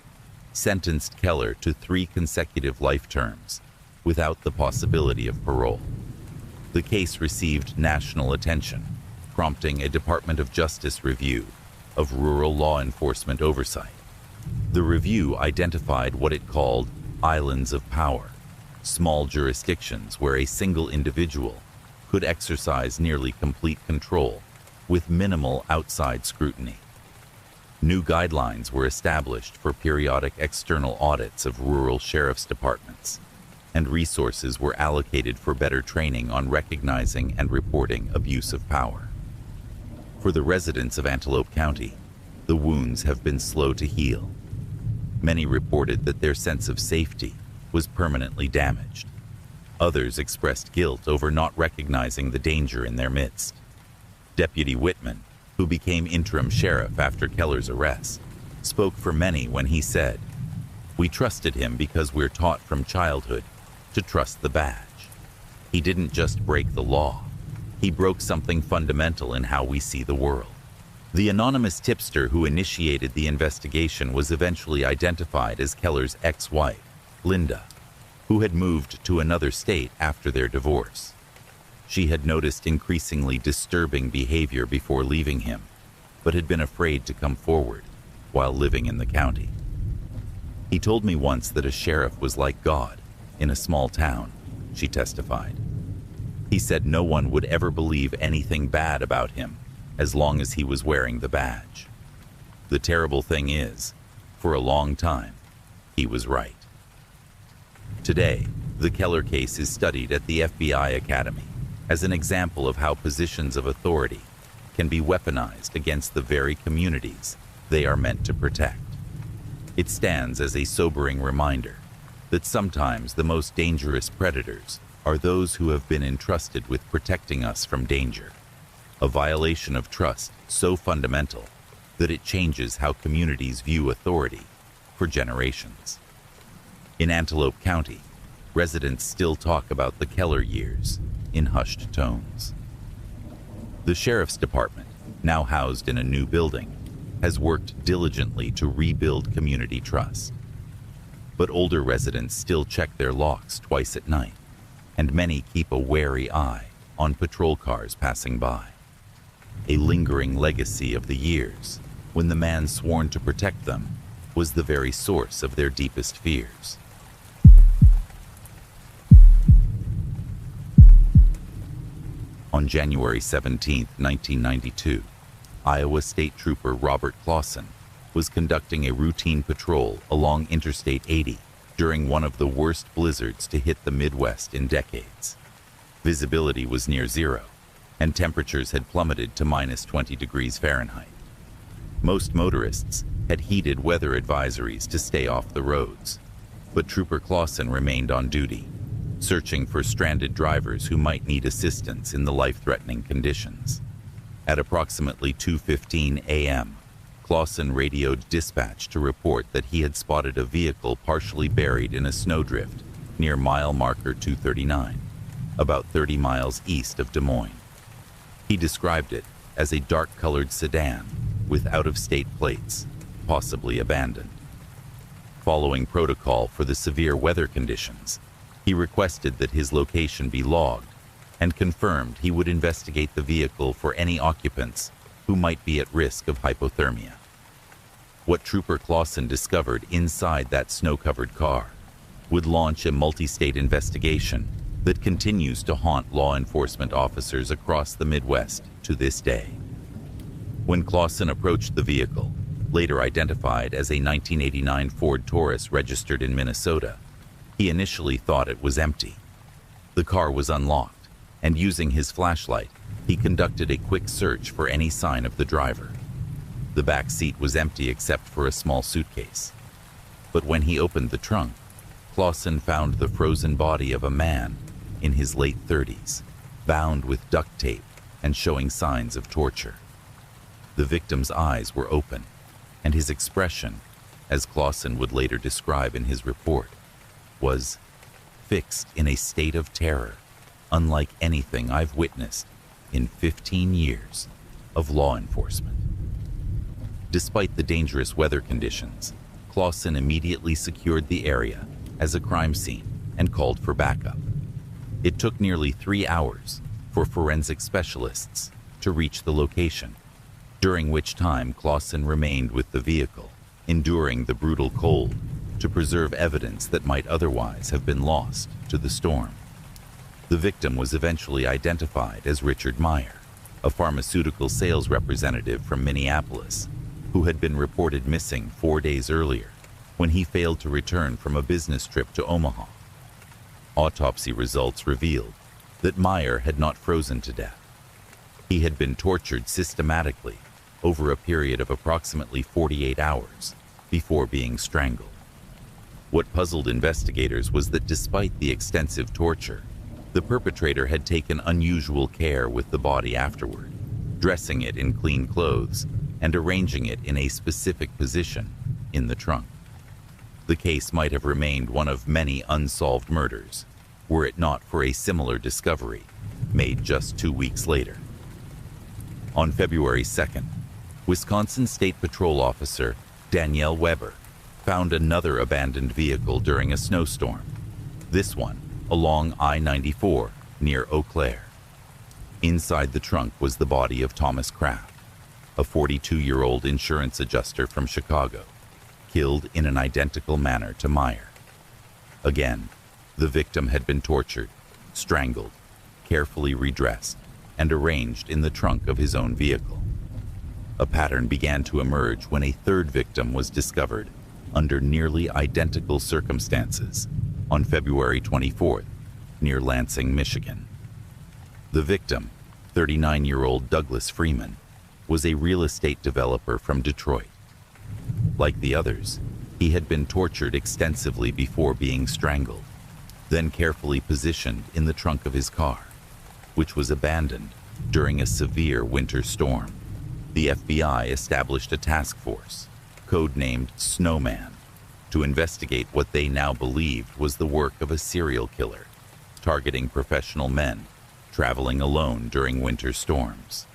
sentenced Keller to 3 consecutive life terms without the possibility of parole. The case received national attention, prompting a Department of Justice review of rural law enforcement oversight. The review identified what it called islands of power, small jurisdictions where a single individual could exercise nearly complete control with minimal outside scrutiny. New guidelines were established for periodic external audits of rural sheriff's departments, and resources were allocated for better training on recognizing and reporting abuse of power. For the residents of Antelope County, the wounds have been slow to heal. Many reported that their sense of safety was permanently damaged. Others expressed guilt over not recognizing the danger in their midst. Deputy Whitman, who became interim sheriff after Keller's arrest, spoke for many when he said, "We trusted him because we're taught from childhood to trust the badge. He didn't just break the law, He broke something fundamental in how we see the world. The anonymous tipster who initiated the investigation was eventually identified as Keller's ex-wife, Linda, who had moved to another state after their divorce. She had noticed increasingly disturbing behavior before leaving him, but had been afraid to come forward while living in the county. He told me once that a sheriff was like God in a small town, she testified. He said no one would ever believe anything bad about him as long as he was wearing the badge. The terrible thing is, for a long time, he was right. Today, the Keller case is studied at the FBI Academy as an example of how positions of authority can be weaponized against the very communities they are meant to protect. It stands as a sobering reminder that sometimes the most dangerous predators are those who have been entrusted with protecting us from danger, a violation of trust so fundamental that it changes how communities view authority for generations. In Antelope County, residents still talk about the Keller years in hushed tones. The Sheriff's Department, now housed in a new building, has worked diligently to rebuild community trust. But older residents still check their locks twice at night, and many keep a wary eye on patrol cars passing by. A lingering legacy of the years when the man sworn to protect them was the very source of their deepest fears. On January 17, 1992, Iowa State Trooper Robert Clausen was conducting a routine patrol along Interstate 80 during one of the worst blizzards to hit the Midwest in decades. Visibility was near zero, and temperatures had plummeted to minus 20 degrees Fahrenheit. Most motorists had heeded weather advisories to stay off the roads, but Trooper Clausen remained on duty, searching for stranded drivers who might need assistance in the life-threatening conditions. At approximately 2:15 a.m., Clausen radioed dispatch to report that he had spotted a vehicle partially buried in a snowdrift near mile marker 239, about 30 miles east of Des Moines. He described it as a dark-colored sedan with out-of-state plates, possibly abandoned. Following protocol for the severe weather conditions, he requested that his location be logged and confirmed he would investigate the vehicle for any occupants who might be at risk of hypothermia. What Trooper Clausen discovered inside that snow-covered car would launch a multi-state investigation that continues to haunt law enforcement officers across the Midwest to this day. When Clausen approached the vehicle, later identified as a 1989 Ford Taurus registered in Minnesota, he initially thought it was empty. The car was unlocked, and using his flashlight, he conducted a quick search for any sign of the driver. The back seat was empty except for a small suitcase. But when he opened the trunk, Clausen found the frozen body of a man in his late 30s, bound with duct tape and showing signs of torture. The victim's eyes were open, and his expression, as Clausen would later describe in his report, was fixed in a state of terror, unlike anything I've witnessed in 15 years of law enforcement. Despite the dangerous weather conditions, Clausen immediately secured the area as a crime scene and called for backup. It took nearly 3 hours for forensic specialists to reach the location, during which time Clausen remained with the vehicle, enduring the brutal cold to preserve evidence that might otherwise have been lost to the storm. The victim was eventually identified as Richard Meyer, a pharmaceutical sales representative from Minneapolis, who had been reported missing 4 days earlier when he failed to return from a business trip to Omaha. Autopsy results revealed that Meyer had not frozen to death. He had been tortured systematically over a period of approximately 48 hours before being strangled. What puzzled investigators was that despite the extensive torture, the perpetrator had taken unusual care with the body afterward, dressing it in clean clothes and arranging it in a specific position in the trunk. The case might have remained one of many unsolved murders, were it not for a similar discovery made just 2 weeks later. On February 2nd, Wisconsin State Patrol officer Danielle Weber found another abandoned vehicle during a snowstorm, this one along I-94 near Eau Claire. Inside the trunk was the body of Thomas Kraft, a 42-year-old insurance adjuster from Chicago, killed in an identical manner to Meyer. Again, the victim had been tortured, strangled, carefully redressed, and arranged in the trunk of his own vehicle. A pattern began to emerge when a third victim was discovered under nearly identical circumstances on February 24th near Lansing, Michigan. The victim, 39-year-old Douglas Freeman, was a real estate developer from Detroit. Like the others, he had been tortured extensively before being strangled, then carefully positioned in the trunk of his car, which was abandoned during a severe winter storm. The FBI established a task force, codenamed Snowman, to investigate what they now believed was the work of a serial killer, targeting professional men traveling alone during winter storms.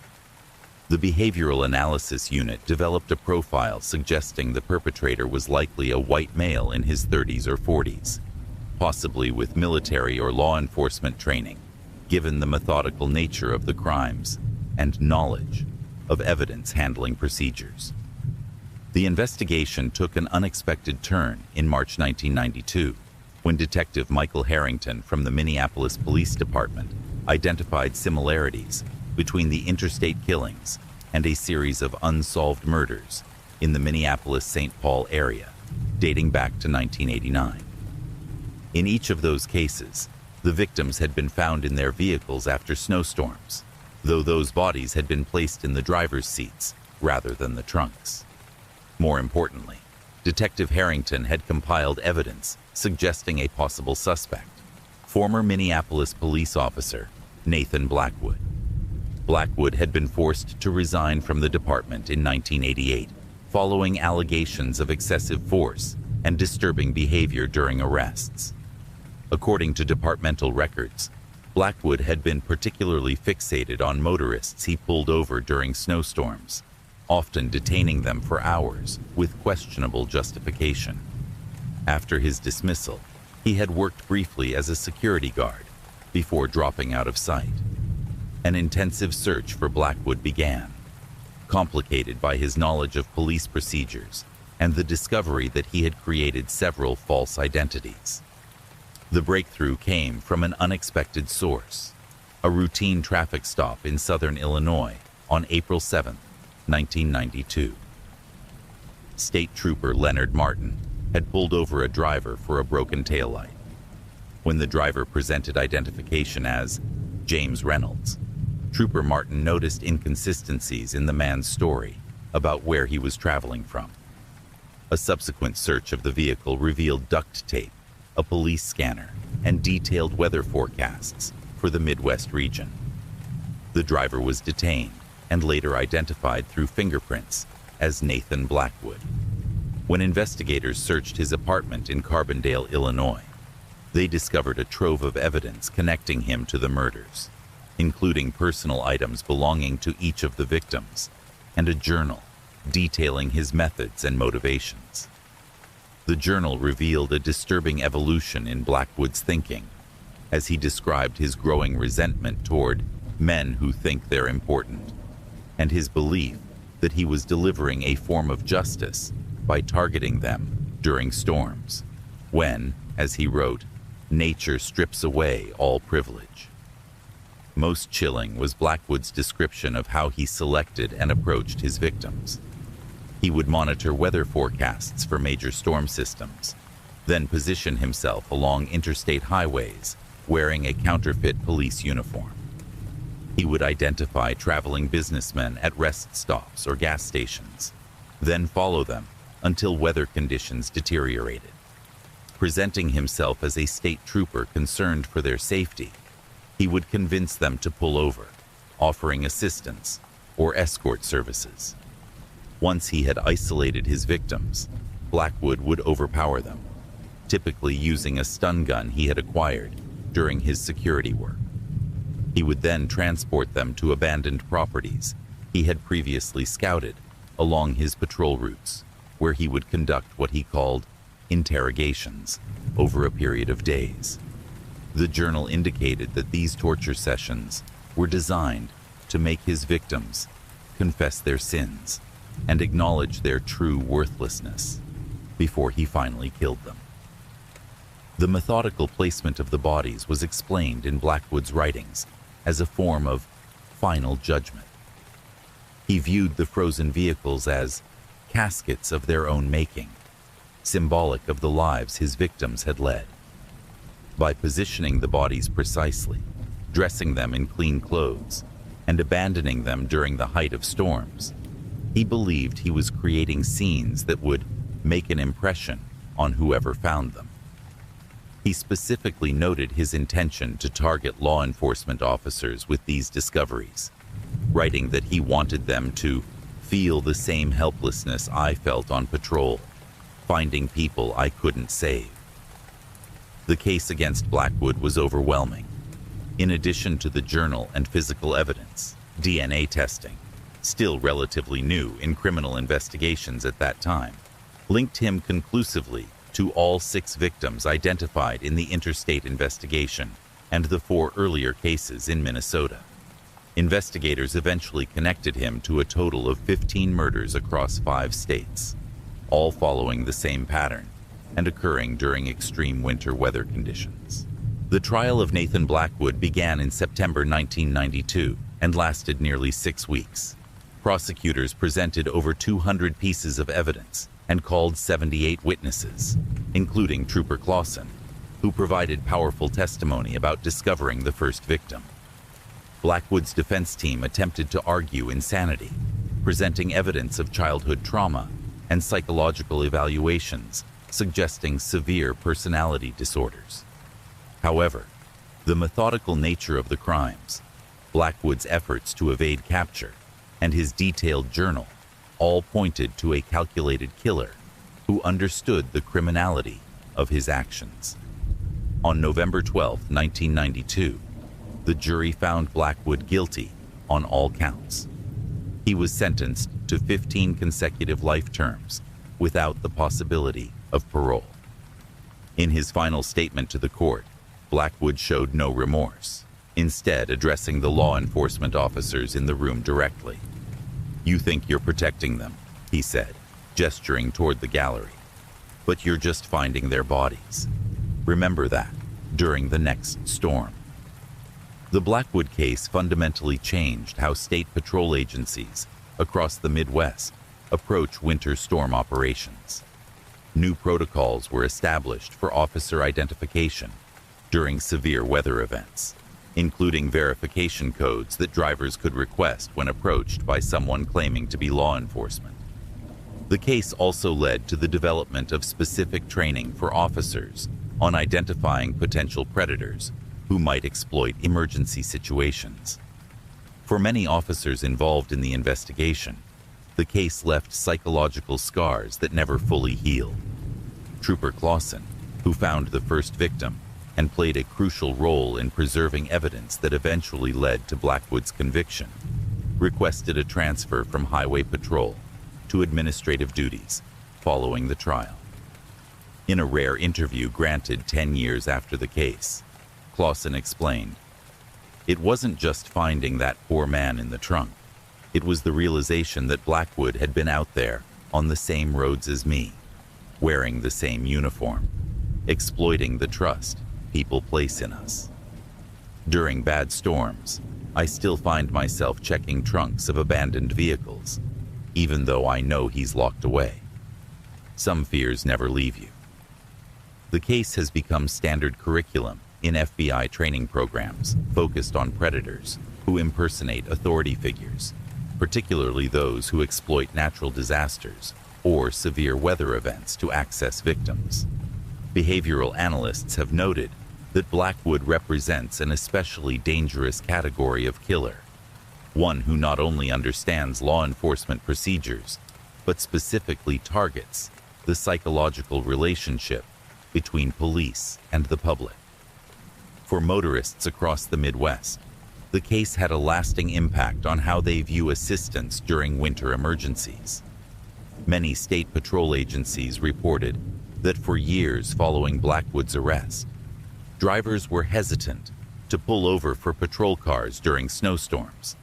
The Behavioral Analysis Unit developed a profile suggesting the perpetrator was likely a white male in his 30s or 40s, possibly with military or law enforcement training, given the methodical nature of the crimes and knowledge of evidence handling procedures. The investigation took an unexpected turn in March 1992, when Detective Michael Harrington from the Minneapolis Police Department identified similarities between the interstate killings and a series of unsolved murders in the Minneapolis-St. Paul area, dating back to 1989. In each of those cases, the victims had been found in their vehicles after snowstorms, though those bodies had been placed in the driver's seats rather than the trunks. More importantly, Detective Harrington had compiled evidence suggesting a possible suspect, former Minneapolis police officer Nathan Blackwood. Blackwood had been forced to resign from the department in 1988, following allegations of excessive force and disturbing behavior during arrests. According to departmental records, Blackwood had been particularly fixated on motorists he pulled over during snowstorms, often detaining them for hours with questionable justification. After his dismissal, he had worked briefly as a security guard before dropping out of sight. An intensive search for Blackwood began, complicated by his knowledge of police procedures and the discovery that he had created several false identities. The breakthrough came from an unexpected source, a routine traffic stop in southern Illinois on April 7, 1992. State Trooper Leonard Martin had pulled over a driver for a broken taillight. When the driver presented identification as James Reynolds, Trooper Martin noticed inconsistencies in the man's story about where he was traveling from. A subsequent search of the vehicle revealed duct tape, a police scanner, and detailed weather forecasts for the Midwest region. The driver was detained and later identified through fingerprints as Nathan Blackwood. When investigators searched his apartment in Carbondale, Illinois, they discovered a trove of evidence connecting him to the murders, including personal items belonging to each of the victims and a journal detailing his methods and motivations. The journal revealed a disturbing evolution in Blackwood's thinking, as he described his growing resentment toward men who think they're important, and his belief that he was delivering a form of justice by targeting them during storms, when, as he wrote, nature strips away all privilege. Most chilling was Blackwood's description of how he selected and approached his victims. He would monitor weather forecasts for major storm systems, then position himself along interstate highways wearing a counterfeit police uniform. He would identify traveling businessmen at rest stops or gas stations, then follow them until weather conditions deteriorated. Presenting himself as a state trooper concerned for their safety, he would convince them to pull over, offering assistance or escort services. Once he had isolated his victims, Blackwood would overpower them, typically using a stun gun he had acquired during his security work. He would then transport them to abandoned properties he had previously scouted along his patrol routes, where he would conduct what he called interrogations over a period of days. The journal indicated that these torture sessions were designed to make his victims confess their sins and acknowledge their true worthlessness before he finally killed them. The methodical placement of the bodies was explained in Blackwood's writings as a form of final judgment. He viewed the frozen vehicles as caskets of their own making, symbolic of the lives his victims had led. By positioning the bodies precisely, dressing them in clean clothes, and abandoning them during the height of storms, he believed he was creating scenes that would make an impression on whoever found them. He specifically noted his intention to target law enforcement officers with these discoveries, writing that he wanted them to feel the same helplessness I felt on patrol, finding people I couldn't save. The case against Blackwood was overwhelming. In addition to the journal and physical evidence, DNA testing, still relatively new in criminal investigations at that time, linked him conclusively to all 6 victims identified in the interstate investigation and the 4 earlier cases in Minnesota. Investigators eventually connected him to a total of 15 murders across 5 states, all following the same pattern and occurring during extreme winter weather conditions. The trial of Nathan Blackwood began in September 1992 and lasted nearly 6 weeks. Prosecutors presented over 200 pieces of evidence and called 78 witnesses, including Trooper Clausen, who provided powerful testimony about discovering the first victim. Blackwood's defense team attempted to argue insanity, presenting evidence of childhood trauma and psychological evaluations suggesting severe personality disorders. However, the methodical nature of the crimes, Blackwood's efforts to evade capture, and his detailed journal all pointed to a calculated killer who understood the criminality of his actions. On November 12, 1992, the jury found Blackwood guilty on all counts. He was sentenced to 15 consecutive life terms without the possibility of parole. In his final statement to the court, Blackwood showed no remorse, instead addressing the law enforcement officers in the room directly. "You think you're protecting them," he said, gesturing toward the gallery, "but you're just finding their bodies. Remember that during the next storm." The Blackwood case fundamentally changed how state patrol agencies across the Midwest approach winter storm operations. New protocols were established for officer identification during severe weather events, including verification codes that drivers could request when approached by someone claiming to be law enforcement. The case also led to the development of specific training for officers on identifying potential predators who might exploit emergency situations. For many officers involved in the investigation, the case left psychological scars that never fully healed. Trooper Clausen, who found the first victim and played a crucial role in preserving evidence that eventually led to Blackwood's conviction, requested a transfer from highway patrol to administrative duties following the trial. In a rare interview granted 10 years after the case, Clausen explained, "It wasn't just finding that poor man in the trunk. It was the realization that Blackwood had been out there on the same roads as me, wearing the same uniform, exploiting the trust people place in us. During bad storms, I still find myself checking trunks of abandoned vehicles, even though I know he's locked away. Some fears never leave you." The case has become standard curriculum in FBI training programs focused on predators who impersonate authority figures, particularly those who exploit natural disasters or severe weather events to access victims. Behavioral analysts have noted that Blackwood represents an especially dangerous category of killer, one who not only understands law enforcement procedures, but specifically targets the psychological relationship between police and the public. For motorists across the Midwest, the case had a lasting impact on how they view assistance during winter emergencies. Many state patrol agencies reported that for years following Blackwood's arrest, drivers were hesitant to pull over for patrol cars during snowstorms,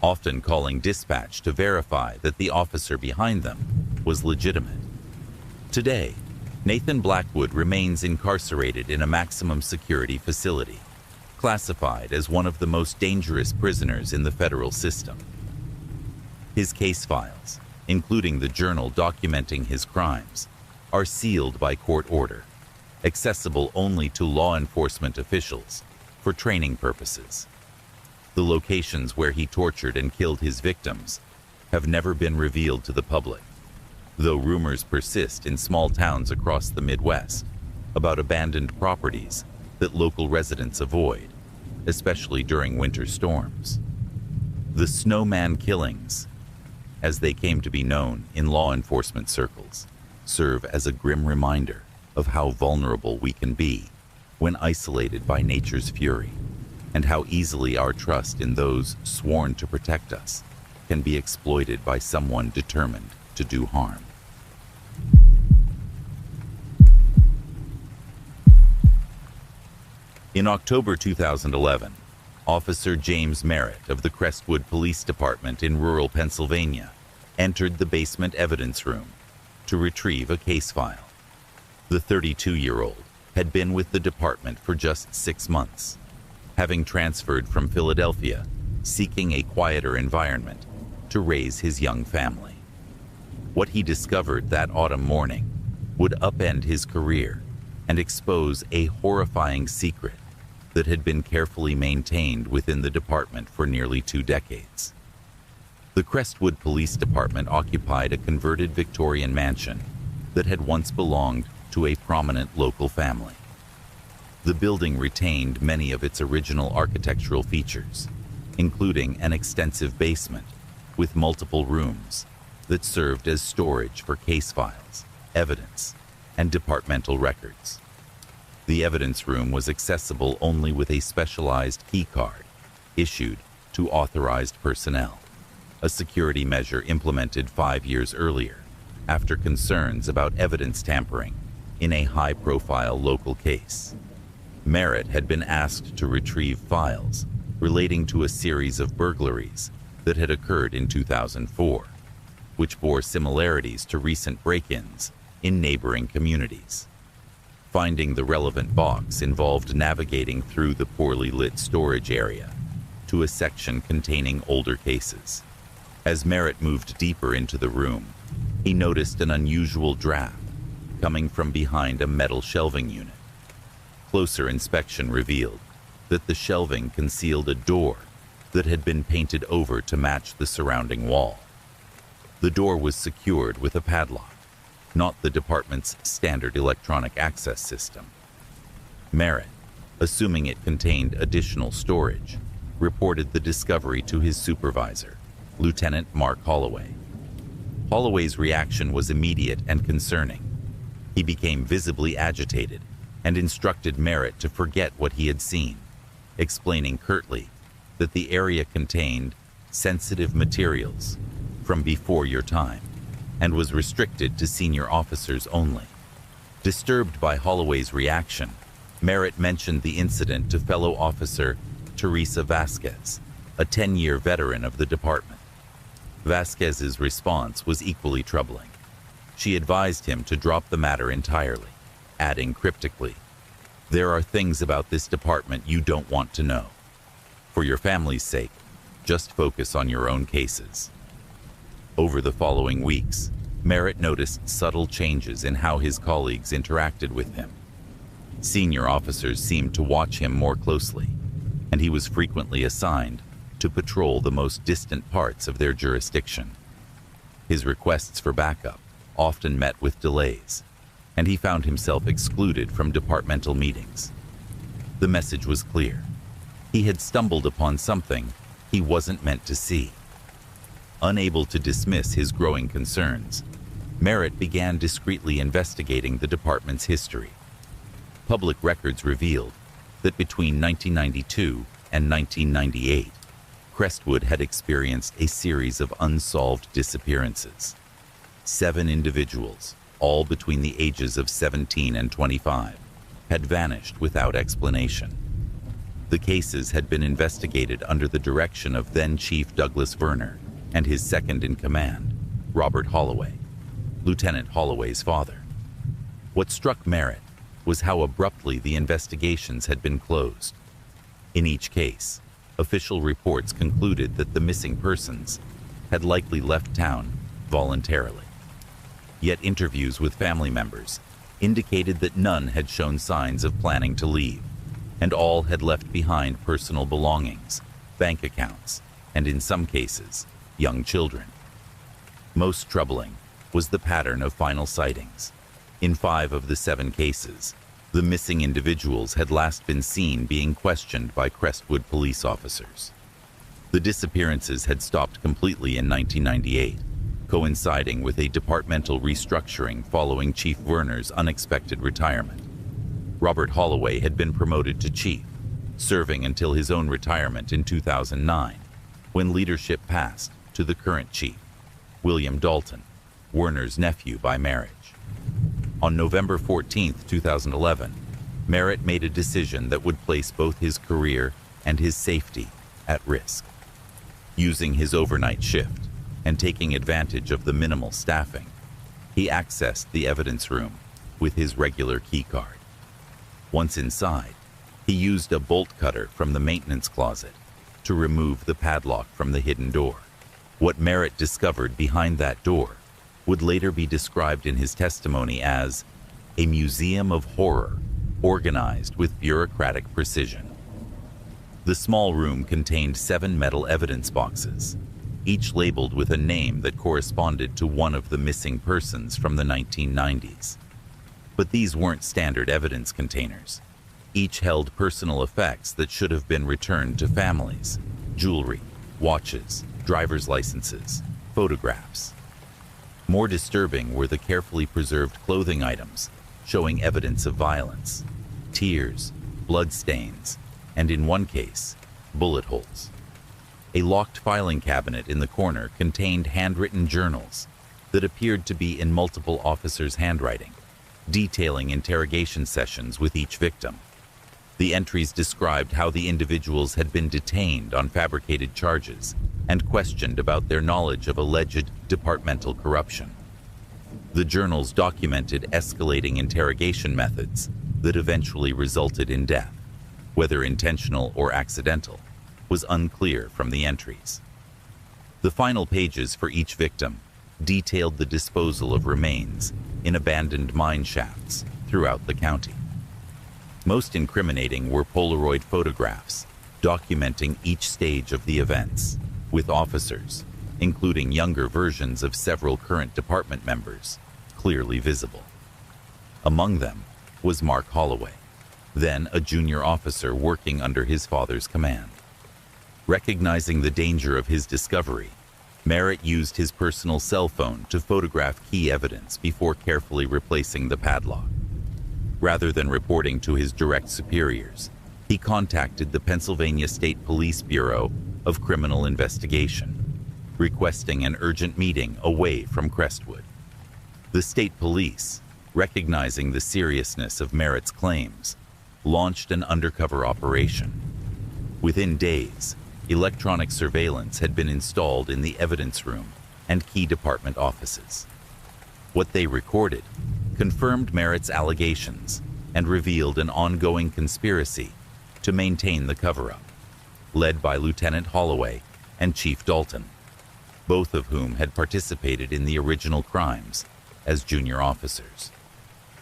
often calling dispatch to verify that the officer behind them was legitimate. Today, Nathan Blackwood remains incarcerated in a maximum security facility, classified as one of the most dangerous prisoners in the federal system. His case files, including the journal documenting his crimes, are sealed by court order, accessible only to law enforcement officials for training purposes. The locations where he tortured and killed his victims have never been revealed to the public, though rumors persist in small towns across the Midwest about abandoned properties that local residents avoid, especially during winter storms. The Snowman Killings, as they came to be known in law enforcement circles, serve as a grim reminder of how vulnerable we can be when isolated by nature's fury, and how easily our trust in those sworn to protect us can be exploited by someone determined to do harm. In October 2011, Officer James Merritt of the Crestwood Police Department in rural Pennsylvania entered the basement evidence room to retrieve a case file. The 32-year-old had been with the department for just 6 months, having transferred from Philadelphia, seeking a quieter environment to raise his young family. What he discovered that autumn morning would upend his career and expose a horrifying secret that had been carefully maintained within the department for nearly 2 decades. The Crestwood Police Department occupied a converted Victorian mansion that had once belonged to a prominent local family. The building retained many of its original architectural features, including an extensive basement with multiple rooms that served as storage for case files, evidence, and departmental records. The evidence room was accessible only with a specialized key card issued to authorized personnel, a security measure implemented 5 years earlier after concerns about evidence tampering in a high-profile local case. Merritt had been asked to retrieve files relating to a series of burglaries that had occurred in 2004, which bore similarities to recent break-ins in neighboring communities. Finding the relevant box involved navigating through the poorly lit storage area to a section containing older cases. As Merritt moved deeper into the room, he noticed an unusual draft coming from behind a metal shelving unit. Closer inspection revealed that the shelving concealed a door that had been painted over to match the surrounding wall. The door was secured with a padlock, not the department's standard electronic access system. Merritt, assuming it contained additional storage, reported the discovery to his supervisor, Lieutenant Mark Holloway. Holloway's reaction was immediate and concerning. He became visibly agitated and instructed Merritt to forget what he had seen, explaining curtly that the area contained sensitive materials from before your time and was restricted to senior officers only. Disturbed by Holloway's reaction, Merritt mentioned the incident to fellow officer Teresa Vasquez, a 10-year veteran of the department. Vasquez's response was equally troubling. She advised him to drop the matter entirely, adding cryptically, "There are things about this department you don't want to know. For your family's sake, just focus on your own cases." Over the following weeks, Merritt noticed subtle changes in how his colleagues interacted with him. Senior officers seemed to watch him more closely, and he was frequently assigned to patrol the most distant parts of their jurisdiction. His requests for backup often met with delays, and he found himself excluded from departmental meetings. The message was clear. He had stumbled upon something he wasn't meant to see. Unable to dismiss his growing concerns, Merritt began discreetly investigating the department's history. Public records revealed that between 1992 and 1998, Crestwood had experienced a series of unsolved disappearances. 7 individuals, all between the ages of 17 and 25, had vanished without explanation. The cases had been investigated under the direction of then-Chief Douglas Verner and his second-in-command, Robert Holloway, Lieutenant Holloway's father. What struck Merritt was how abruptly the investigations had been closed. In each case, official reports concluded that the missing persons had likely left town voluntarily. Yet interviews with family members indicated that none had shown signs of planning to leave, and all had left behind personal belongings, bank accounts, and in some cases, young children. Most troubling was the pattern of final sightings. In 5 of the 7 cases, the missing individuals had last been seen being questioned by Crestwood police officers. The disappearances had stopped completely in 1998, coinciding with a departmental restructuring following Chief Verner's unexpected retirement. Robert Holloway had been promoted to chief, serving until his own retirement in 2009, when leadership passed to the current chief, William Dalton, Werner's nephew by marriage. On November 14, 2011, Merritt made a decision that would place both his career and his safety at risk. Using his overnight shift and taking advantage of the minimal staffing, he accessed the evidence room with his regular key card. Once inside, he used a bolt cutter from the maintenance closet to remove the padlock from the hidden door. What Merritt discovered behind that door would later be described in his testimony as a museum of horror organized with bureaucratic precision. The small room contained 7 metal evidence boxes, each labeled with a name that corresponded to one of the missing persons from the 1990s. But these weren't standard evidence containers. Each held personal effects that should have been returned to families: jewelry, watches, driver's licenses, photographs. More disturbing were the carefully preserved clothing items showing evidence of violence: tears, blood stains, and in one case, bullet holes. A locked filing cabinet in the corner contained handwritten journals that appeared to be in multiple officers' handwriting, detailing interrogation sessions with each victim. The entries described how the individuals had been detained on fabricated charges and questioned about their knowledge of alleged departmental corruption. The journals documented escalating interrogation methods that eventually resulted in death. Whether intentional or accidental was unclear from the entries. The final pages for each victim detailed the disposal of remains in abandoned mine shafts throughout the county. Most incriminating were Polaroid photographs documenting each stage of the events, with officers, including younger versions of several current department members, clearly visible. Among them was Mark Holloway, then a junior officer working under his father's command. Recognizing the danger of his discovery, Merritt used his personal cell phone to photograph key evidence before carefully replacing the padlock. Rather than reporting to his direct superiors, he contacted the Pennsylvania State Police Bureau of Criminal Investigation, requesting an urgent meeting away from Crestwood. The state police, recognizing the seriousness of Merritt's claims, launched an undercover operation. Within days, electronic surveillance had been installed in the evidence room and key department offices. What they recorded confirmed Merritt's allegations and revealed an ongoing conspiracy to maintain the cover-up, led by Lieutenant Holloway and Chief Dalton, both of whom had participated in the original crimes as junior officers.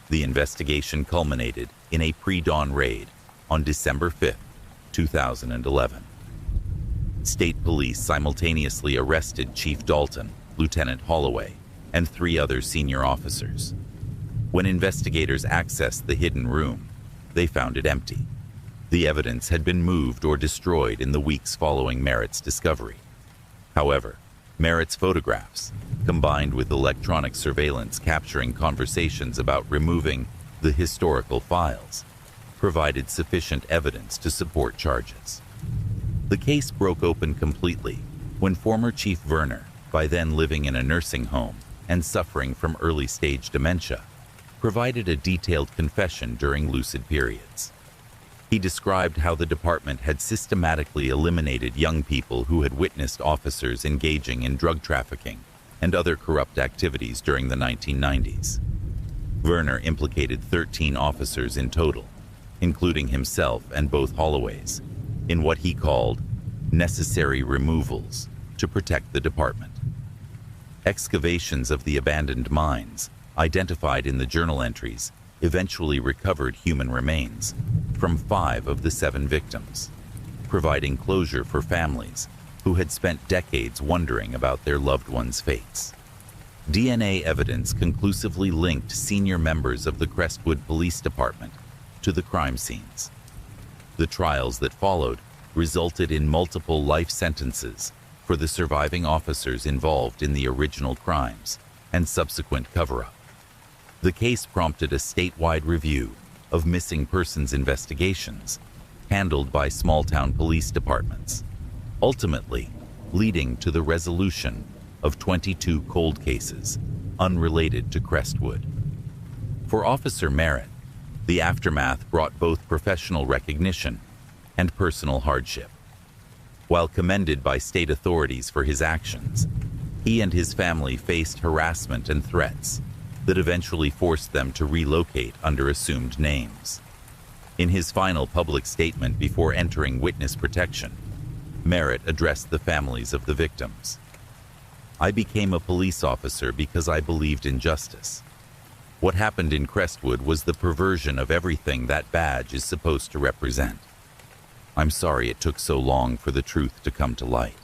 The investigation culminated in a pre-dawn raid on December 5, 2011. State police simultaneously arrested Chief Dalton, Lieutenant Holloway, and 3 other senior officers. When investigators accessed the hidden room, they found it empty. The evidence had been moved or destroyed in the weeks following Merritt's discovery. However, Merritt's photographs, combined with electronic surveillance capturing conversations about removing the historical files, provided sufficient evidence to support charges. The case broke open completely when former Chief Werner, by then living in a nursing home and suffering from early-stage dementia, provided a detailed confession during lucid periods. He described how the department had systematically eliminated young people who had witnessed officers engaging in drug trafficking and other corrupt activities during the 1990s. Werner implicated 13 officers in total, including himself and both Holloways, in what he called necessary removals to protect the department. Excavations of the abandoned mines, identified in the journal entries, eventually recovered human remains from 5 of the 7 victims, providing closure for families who had spent decades wondering about their loved ones' fates. DNA evidence conclusively linked senior members of the Crestwood Police Department to the crime scenes. The trials that followed resulted in multiple life sentences for the surviving officers involved in the original crimes and subsequent cover-up. The case prompted a statewide review of missing persons investigations handled by small-town police departments, ultimately leading to the resolution of 22 cold cases unrelated to Crestwood. For Officer Merritt, the aftermath brought both professional recognition and personal hardship. While commended by state authorities for his actions, he and his family faced harassment and threats that eventually forced them to relocate under assumed names. In his final public statement before entering witness protection, Merritt addressed the families of the victims. "I became a police officer because I believed in justice. What happened in Crestwood was the perversion of everything that badge is supposed to represent. I'm sorry it took so long for the truth to come to light."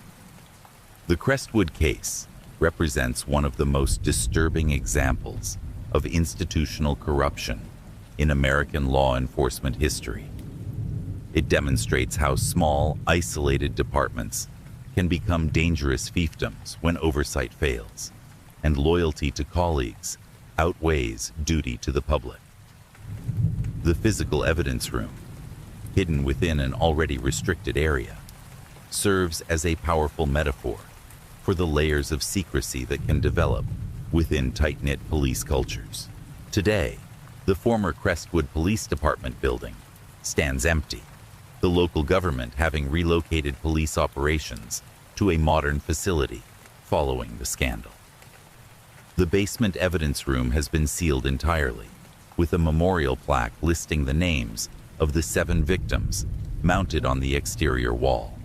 The Crestwood case represents one of the most disturbing examples of institutional corruption in American law enforcement history. It demonstrates how small, isolated departments can become dangerous fiefdoms when oversight fails, and loyalty to colleagues outweighs duty to the public. The physical evidence room, hidden within an already restricted area, serves as a powerful metaphor for the layers of secrecy that can develop within tight-knit police cultures. Today, the former Crestwood Police Department building stands empty, the local government having relocated police operations to a modern facility following the scandal. The basement evidence room has been sealed entirely, with a memorial plaque listing the names of the 7 victims mounted on the exterior wall,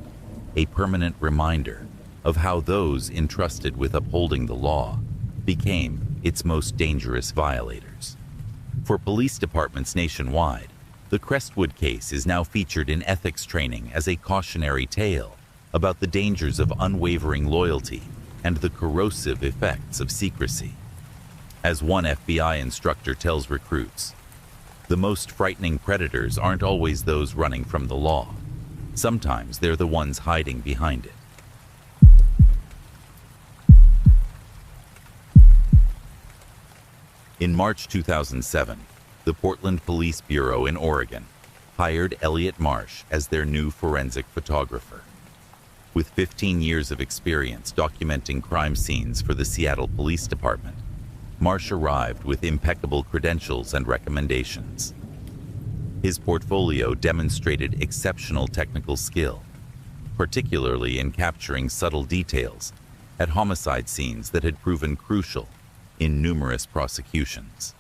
a permanent reminder of how those entrusted with upholding the law became its most dangerous violators. For police departments nationwide, the Crestwood case is now featured in ethics training as a cautionary tale about the dangers of unwavering loyalty and the corrosive effects of secrecy. As one FBI instructor tells recruits, "The most frightening predators aren't always those running from the law. Sometimes they're the ones hiding behind it." In March 2007, the Portland Police Bureau in Oregon hired Elliot Marsh as their new forensic photographer. With 15 years of experience documenting crime scenes for the Seattle Police Department, Marsh arrived with impeccable credentials and recommendations. His portfolio demonstrated exceptional technical skill, particularly in capturing subtle details at homicide scenes that had proven crucial in numerous prosecutions.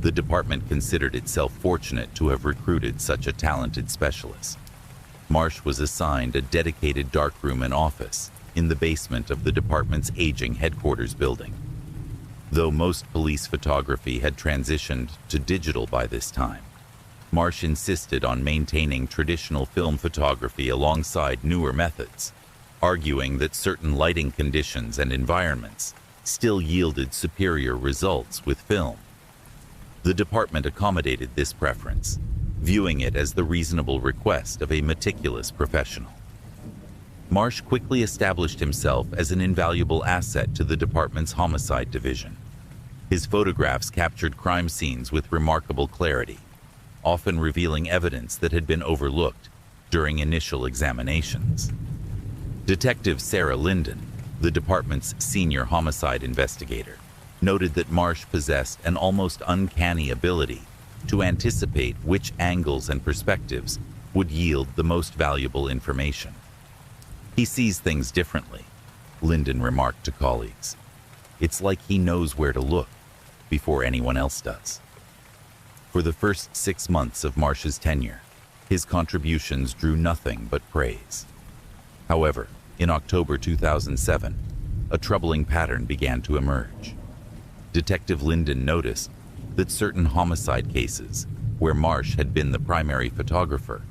The department considered itself fortunate to have recruited such a talented specialist. Marsh was assigned a dedicated darkroom and office in the basement of the department's aging headquarters building. Though most police photography had transitioned to digital by this time, Marsh insisted on maintaining traditional film photography alongside newer methods, arguing that certain lighting conditions and environments still yielded superior results with film. The department accommodated this preference, viewing it as the reasonable request of a meticulous professional. Marsh quickly established himself as an invaluable asset to the department's homicide division. His photographs captured crime scenes with remarkable clarity, often revealing evidence that had been overlooked during initial examinations. Detective Sarah Linden, the department's senior homicide investigator, noted that Marsh possessed an almost uncanny ability to anticipate which angles and perspectives would yield the most valuable information. "He sees things differently," Linden remarked to colleagues. "It's like he knows where to look before anyone else does." For the first 6 months of Marsh's tenure, his contributions drew nothing but praise. However, in October 2007, a troubling pattern began to emerge. Detective Linden noticed that certain homicide cases, where Marsh had been the primary photographer,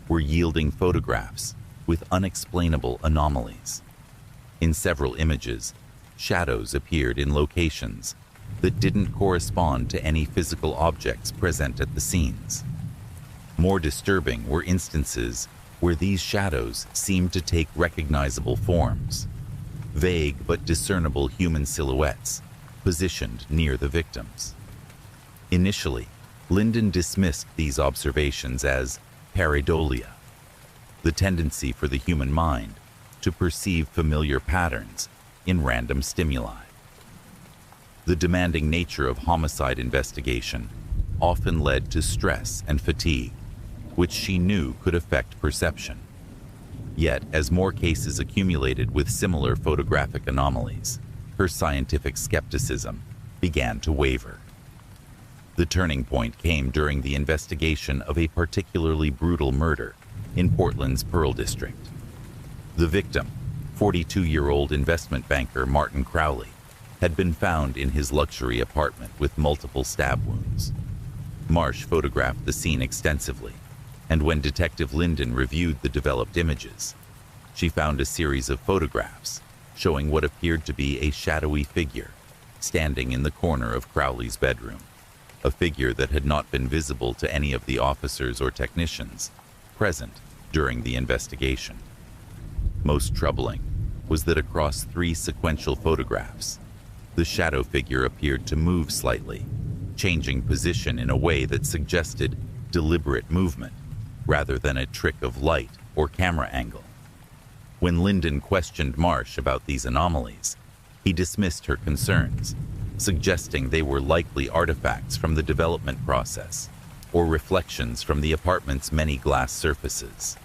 were yielding photographs with unexplainable anomalies. In several images, shadows appeared in locations that didn't correspond to any physical objects present at the scenes. More disturbing were instances where these shadows seemed to take recognizable forms, vague but discernible human silhouettes positioned near the victims. Initially, Linden dismissed these observations as pareidolia, the tendency for the human mind to perceive familiar patterns in random stimuli. The demanding nature of homicide investigation often led to stress and fatigue, which she knew could affect perception. Yet, as more cases accumulated with similar photographic anomalies, her scientific skepticism began to waver. The turning point came during the investigation of a particularly brutal murder in Portland's Pearl District. The victim, 42-year-old investment banker Martin Crowley, had been found in his luxury apartment with multiple stab wounds. Marsh photographed the scene extensively, and when Detective Linden reviewed the developed images, she found a series of photographs showing what appeared to be a shadowy figure standing in the corner of Crowley's bedroom, a figure that had not been visible to any of the officers or technicians present during the investigation. Most troubling was that across 3 sequential photographs, the shadow figure appeared to move slightly, changing position in a way that suggested deliberate movement rather than a trick of light or camera angle. When Linden questioned Marsh about these anomalies, he dismissed her concerns, suggesting they were likely artifacts from the development process or reflections from the apartment's many glass surfaces.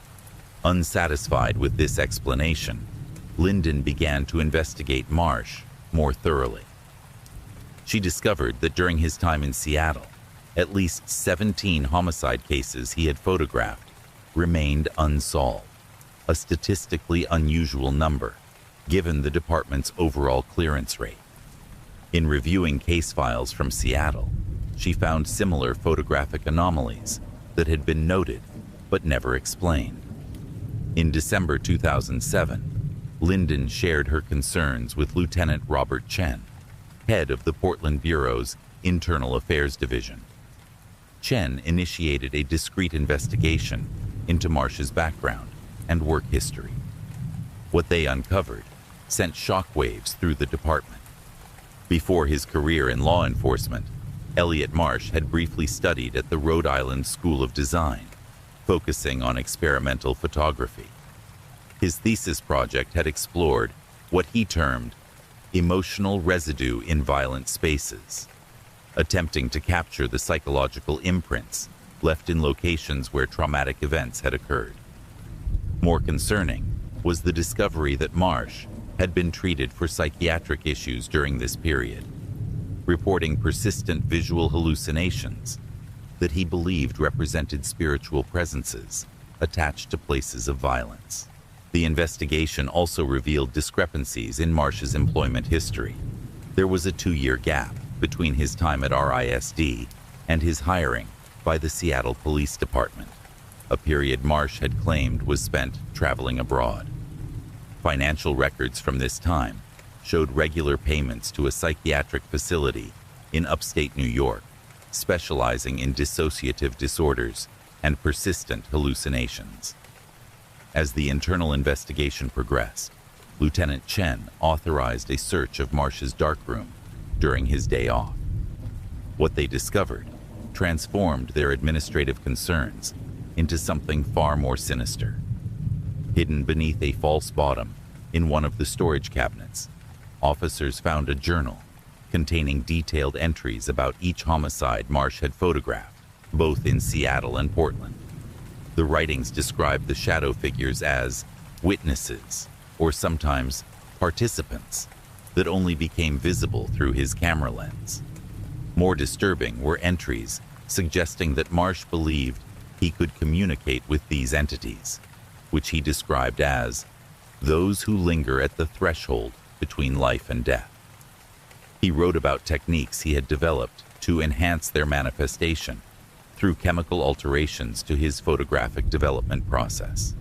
Unsatisfied with this explanation, Linden began to investigate Marsh more thoroughly. She discovered that during his time in Seattle, at least 17 homicide cases he had photographed remained unsolved, a statistically unusual number given the department's overall clearance rate. In reviewing case files from Seattle, she found similar photographic anomalies that had been noted but never explained. In December 2007, Linden shared her concerns with Lieutenant Robert Chen, head of the Portland Bureau's Internal Affairs Division. Chen initiated a discreet investigation into Marsh's background and work history. What they uncovered sent shockwaves through the department. Before his career in law enforcement, Elliot Marsh had briefly studied at the Rhode Island School of Design, focusing on experimental photography. His thesis project had explored what he termed emotional residue in violent spaces, attempting to capture the psychological imprints left in locations where traumatic events had occurred. More concerning was the discovery that Marsh had been treated for psychiatric issues during this period, reporting persistent visual hallucinations that he believed represented spiritual presences attached to places of violence. The investigation also revealed discrepancies in Marsh's employment history. There was a 2-year gap between his time at RISD and his hiring by the Seattle Police Department, a period Marsh had claimed was spent traveling abroad. Financial records from this time showed regular payments to a psychiatric facility in upstate New York, specializing in dissociative disorders and persistent hallucinations. As the internal investigation progressed, Lieutenant Chen authorized a search of Marsh's darkroom during his day off. What they discovered transformed their administrative concerns into something far more sinister. Hidden beneath a false bottom in one of the storage cabinets, officers found a journal containing detailed entries about each homicide Marsh had photographed, both in Seattle and Portland. The writings described the shadow figures as witnesses, or sometimes participants, that only became visible through his camera lens. More disturbing were entries suggesting that Marsh believed he could communicate with these entities, which he described as those who linger at the threshold between life and death. He wrote about techniques he had developed to enhance their manifestation through chemical alterations to his photographic development process,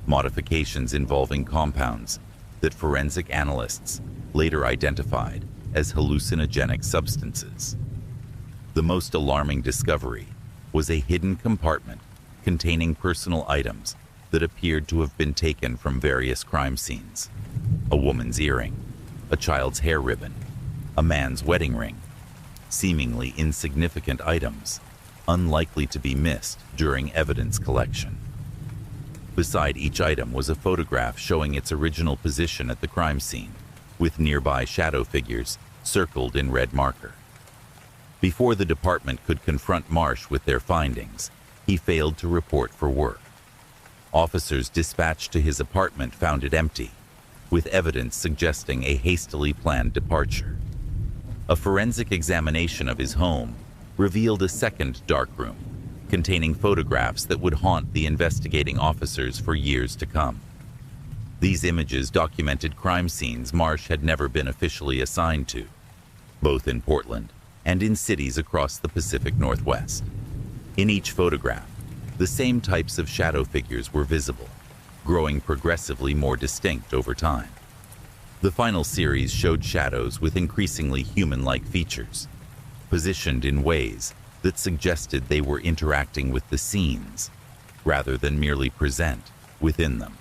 modifications involving compounds that forensic analysts later identified as hallucinogenic substances. The most alarming discovery was a hidden compartment containing personal items that appeared to have been taken from various crime scenes: a woman's earring, a child's hair ribbon, a man's wedding ring, seemingly insignificant items, unlikely to be missed during evidence collection. Beside each item was a photograph showing its original position at the crime scene, with nearby shadow figures circled in red marker. Before the department could confront Marsh with their findings, he failed to report for work. Officers dispatched to his apartment found it empty, with evidence suggesting a hastily planned departure. A forensic examination of his home revealed a second darkroom containing photographs that would haunt the investigating officers for years to come. These images documented crime scenes Marsh had never been officially assigned to, both in Portland and in cities across the Pacific Northwest. In each photograph, the same types of shadow figures were visible, growing progressively more distinct over time. The final series showed shadows with increasingly human-like features, positioned in ways that suggested they were interacting with the scenes, rather than merely present within them.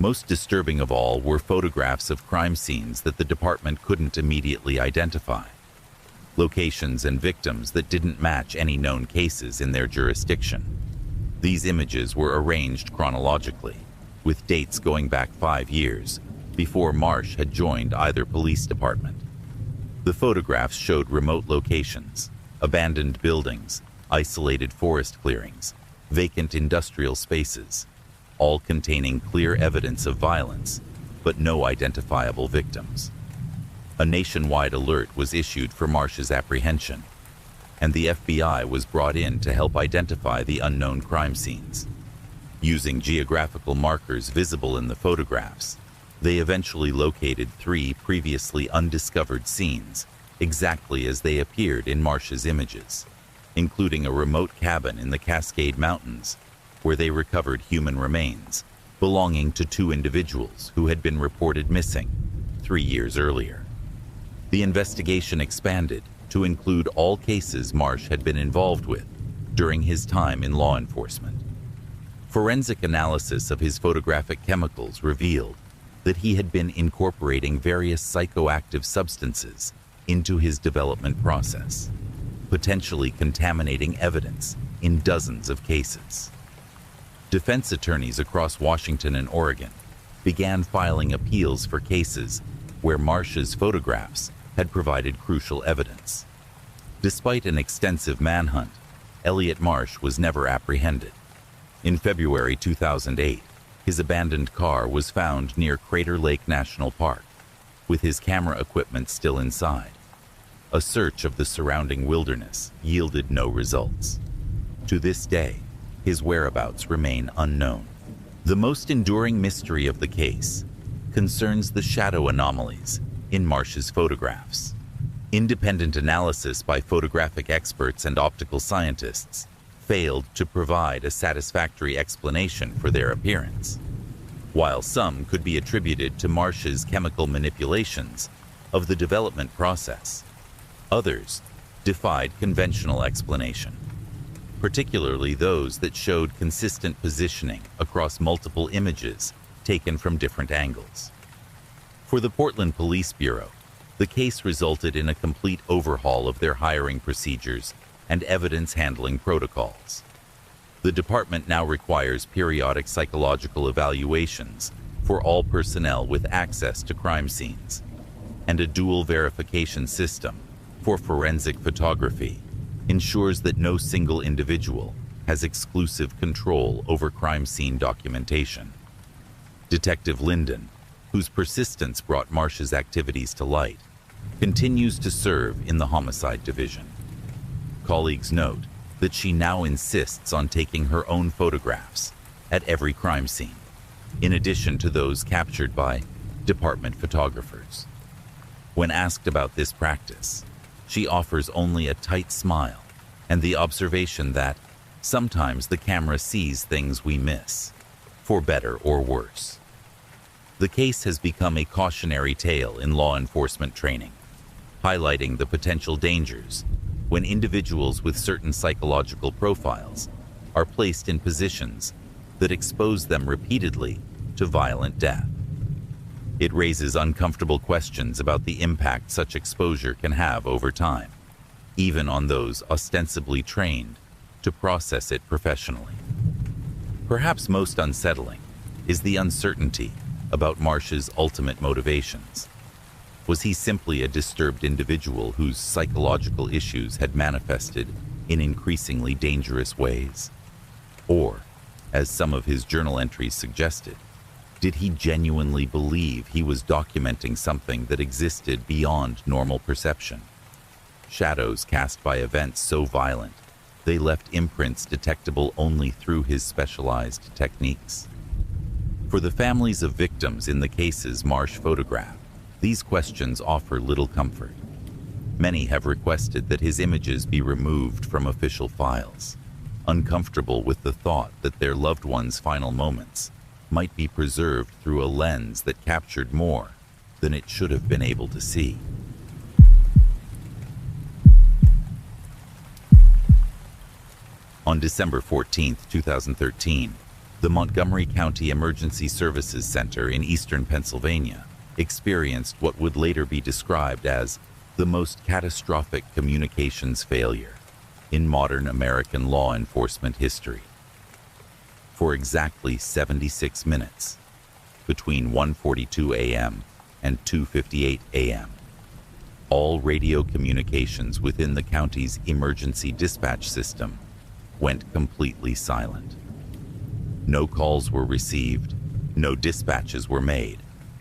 Most disturbing of all were photographs of crime scenes that the department couldn't immediately identify, locations and victims that didn't match any known cases in their jurisdiction. These images were arranged chronologically, with dates going back 5 years, before Marsh had joined either police department. The photographs showed remote locations, abandoned buildings, isolated forest clearings, vacant industrial spaces, all containing clear evidence of violence, but no identifiable victims. A nationwide alert was issued for Marsh's apprehension, and the FBI was brought in to help identify the unknown crime scenes. Using geographical markers visible in the photographs, they eventually located 3 previously undiscovered scenes, exactly as they appeared in Marsh's images, including a remote cabin in the Cascade Mountains, where they recovered human remains belonging to 2 individuals who had been reported missing 3 years earlier. The investigation expanded to include all cases Marsh had been involved with during his time in law enforcement. Forensic analysis of his photographic chemicals revealed that he had been incorporating various psychoactive substances into his development process, potentially contaminating evidence in dozens of cases. Defense attorneys across Washington and Oregon began filing appeals for cases where Marsh's photographs had provided crucial evidence. Despite an extensive manhunt, Elliot Marsh was never apprehended. In February 2008, his abandoned car was found near Crater Lake National Park, with his camera equipment still inside. A search of the surrounding wilderness yielded no results. To this day, his whereabouts remain unknown. The most enduring mystery of the case concerns the shadow anomalies in Marsh's photographs. Independent analysis by photographic experts and optical scientists failed to provide a satisfactory explanation for their appearance. While some could be attributed to Marsh's chemical manipulations of the development process, others defied conventional explanation, particularly those that showed consistent positioning across multiple images taken from different angles. For the Portland Police Bureau, the case resulted in a complete overhaul of their hiring procedures and evidence handling protocols. The department now requires periodic psychological evaluations for all personnel with access to crime scenes, and a dual verification system for forensic photography ensures that no single individual has exclusive control over crime scene documentation. Detective Linden, whose persistence brought Marsh's activities to light, continues to serve in the homicide division. Colleagues note that she now insists on taking her own photographs at every crime scene, in addition to those captured by department photographers. When asked about this practice, she offers only a tight smile and the observation that sometimes the camera sees things we miss, for better or worse. The case has become a cautionary tale in law enforcement training, highlighting the potential dangers when individuals with certain psychological profiles are placed in positions that expose them repeatedly to violent death. It raises uncomfortable questions about the impact such exposure can have over time, even on those ostensibly trained to process it professionally. Perhaps most unsettling is the uncertainty about Marsh's ultimate motivations. Was he simply a disturbed individual whose psychological issues had manifested in increasingly dangerous ways? Or, as some of his journal entries suggested, did he genuinely believe he was documenting something that existed beyond normal perception? Shadows cast by events so violent, they left imprints detectable only through his specialized techniques. For the families of victims in the cases Marsh photographed, these questions offer little comfort. Many have requested that his images be removed from official files, uncomfortable with the thought that their loved ones' final moments might be preserved through a lens that captured more than it should have been able to see. On December 14, 2013, the Montgomery County Emergency Services Center in eastern Pennsylvania experienced what would later be described as the most catastrophic communications failure in modern American law enforcement history. For exactly 76 minutes, between 1:42 a.m. and 2:58 a.m., all radio communications within the county's emergency dispatch system went completely silent. No calls were received, no dispatches were made,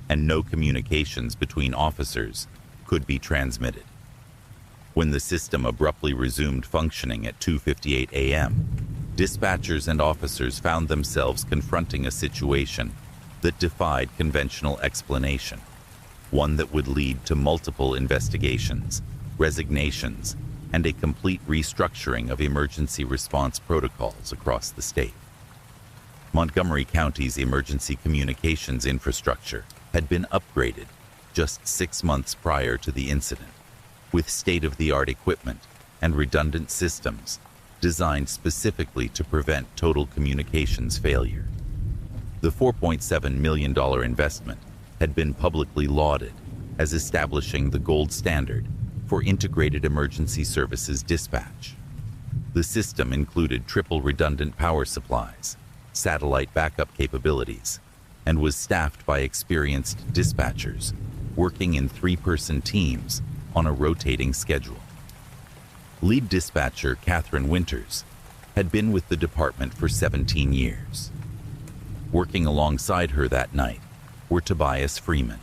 and no communications between officers could be transmitted. When the system abruptly resumed functioning at 2:58 a.m., dispatchers and officers found themselves confronting a situation that defied conventional explanation, one that would lead to multiple investigations, resignations, and a complete restructuring of emergency response protocols across the state. Montgomery County's emergency communications infrastructure had been upgraded just 6 months prior to the incident, with state-of-the-art equipment and redundant systems designed specifically to prevent total communications failure. The $4.7 million investment had been publicly lauded as establishing the gold standard for integrated emergency services dispatch. The system included triple redundant power supplies, satellite backup capabilities, and was staffed by experienced dispatchers working in 3-person teams on a rotating schedule. Lead dispatcher Catherine Winters had been with the department for 17 years. Working alongside her that night were Tobias Freeman,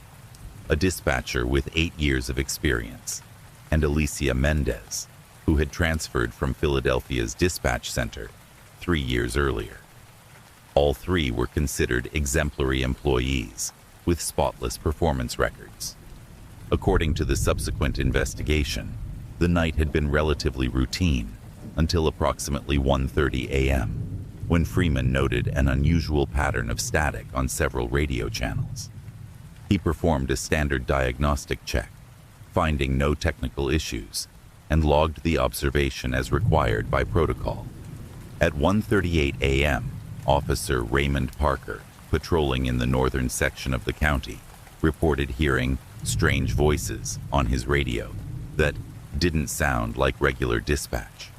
a dispatcher with 8 years of experience, and Alicia Mendez, who had transferred from Philadelphia's dispatch center 3 years earlier. All three were considered exemplary employees with spotless performance records. According to the subsequent investigation, the night had been relatively routine until approximately 1:30 a.m., when Freeman noted an unusual pattern of static on several radio channels. He performed a standard diagnostic check, finding no technical issues, and logged the observation as required by protocol. At 1:38 a.m., Officer Raymond Parker, patrolling in the northern section of the county, reported hearing strange voices on his radio that didn't sound like regular dispatch.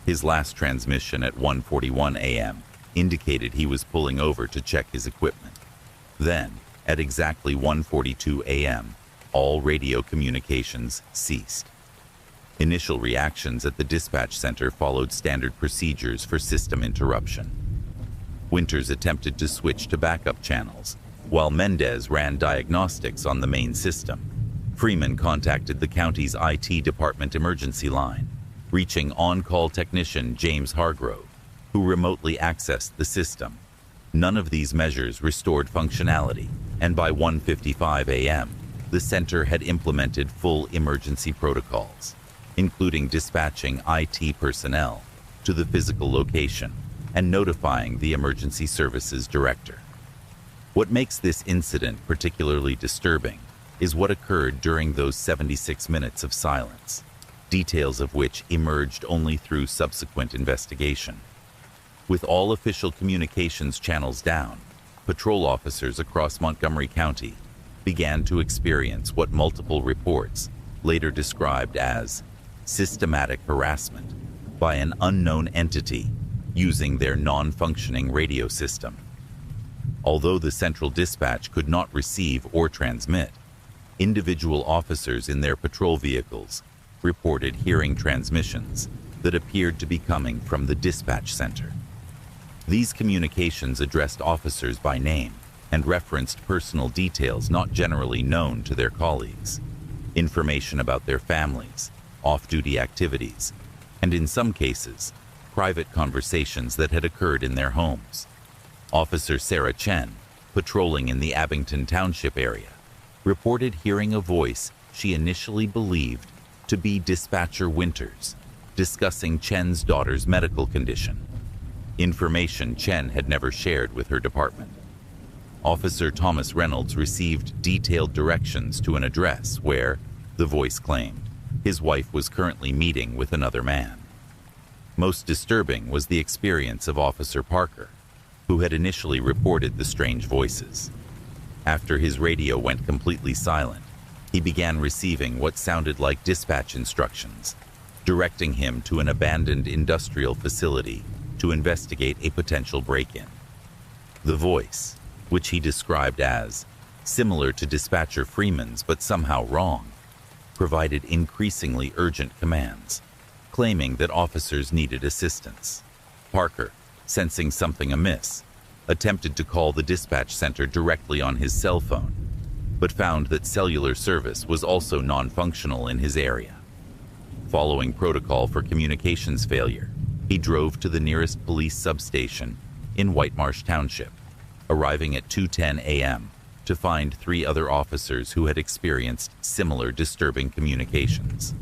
His last transmission at 1:41 a.m. indicated he was pulling over to check his equipment. Then, at exactly 1:42 a.m., all radio communications ceased. Initial reactions at the dispatch center followed standard procedures for system interruption. Winters attempted to switch to backup channels, while Mendez ran diagnostics on the main system. Freeman contacted the county's IT department emergency line, reaching on-call technician James Hargrove, who remotely accessed the system. None of these measures restored functionality, and by 1:55 a.m., the center had implemented full emergency protocols, including dispatching IT personnel to the physical location and notifying the emergency services director. What makes this incident particularly disturbing is what occurred during those 76 minutes of silence, details of which emerged only through subsequent investigation. With all official communications channels down, patrol officers across Montgomery County began to experience what multiple reports later described as systematic harassment by an unknown entity using their non-functioning radio system. Although the central dispatch could not receive or transmit, individual officers in their patrol vehicles reported hearing transmissions that appeared to be coming from the dispatch center. These communications addressed officers by name and referenced personal details not generally known to their colleagues, information about their families, off-duty activities, and in some cases, private conversations that had occurred in their homes. Officer Sarah Chen, patrolling in the Abington Township area, reported hearing a voice she initially believed to be Dispatcher Winters, discussing Chen's daughter's medical condition, information Chen had never shared with her department. Officer Thomas Reynolds received detailed directions to an address where, the voice claimed, his wife was currently meeting with another man. Most disturbing was the experience of Officer Parker, who had initially reported the strange voices. After his radio went completely silent, he began receiving what sounded like dispatch instructions, directing him to an abandoned industrial facility to investigate a potential break-in. The voice, which he described as similar to Dispatcher Freeman's but somehow wrong, provided increasingly urgent commands, claiming that officers needed assistance. Parker, sensing something amiss, attempted to call the dispatch center directly on his cell phone, but found that cellular service was also non-functional in his area. Following protocol for communications failure, he drove to the nearest police substation in Whitemarsh Township, arriving at 2:10 a.m. to find 3 other officers who had experienced similar disturbing communications.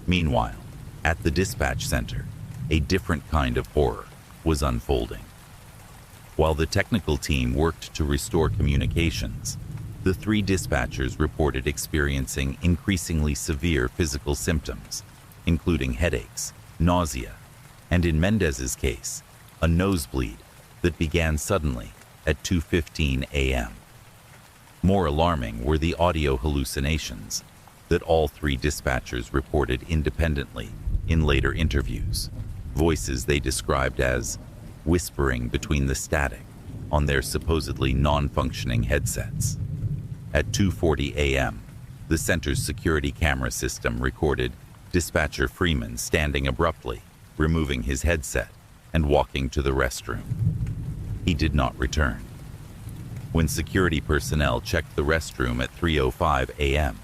Meanwhile, at the dispatch center, a different kind of horror was unfolding. While the technical team worked to restore communications, the 3 dispatchers reported experiencing increasingly severe physical symptoms, including headaches, nausea, and in Mendez's case, a nosebleed that began suddenly at 2:15 a.m. More alarming were the audio hallucinations that all 3 dispatchers reported independently in later interviews, voices they described as whispering between the static on their supposedly non-functioning headsets. At 2:40 a.m., the center's security camera system recorded Dispatcher Freeman standing abruptly, removing his headset and walking to the restroom. He did not return. When security personnel checked the restroom at 3:05 a.m.,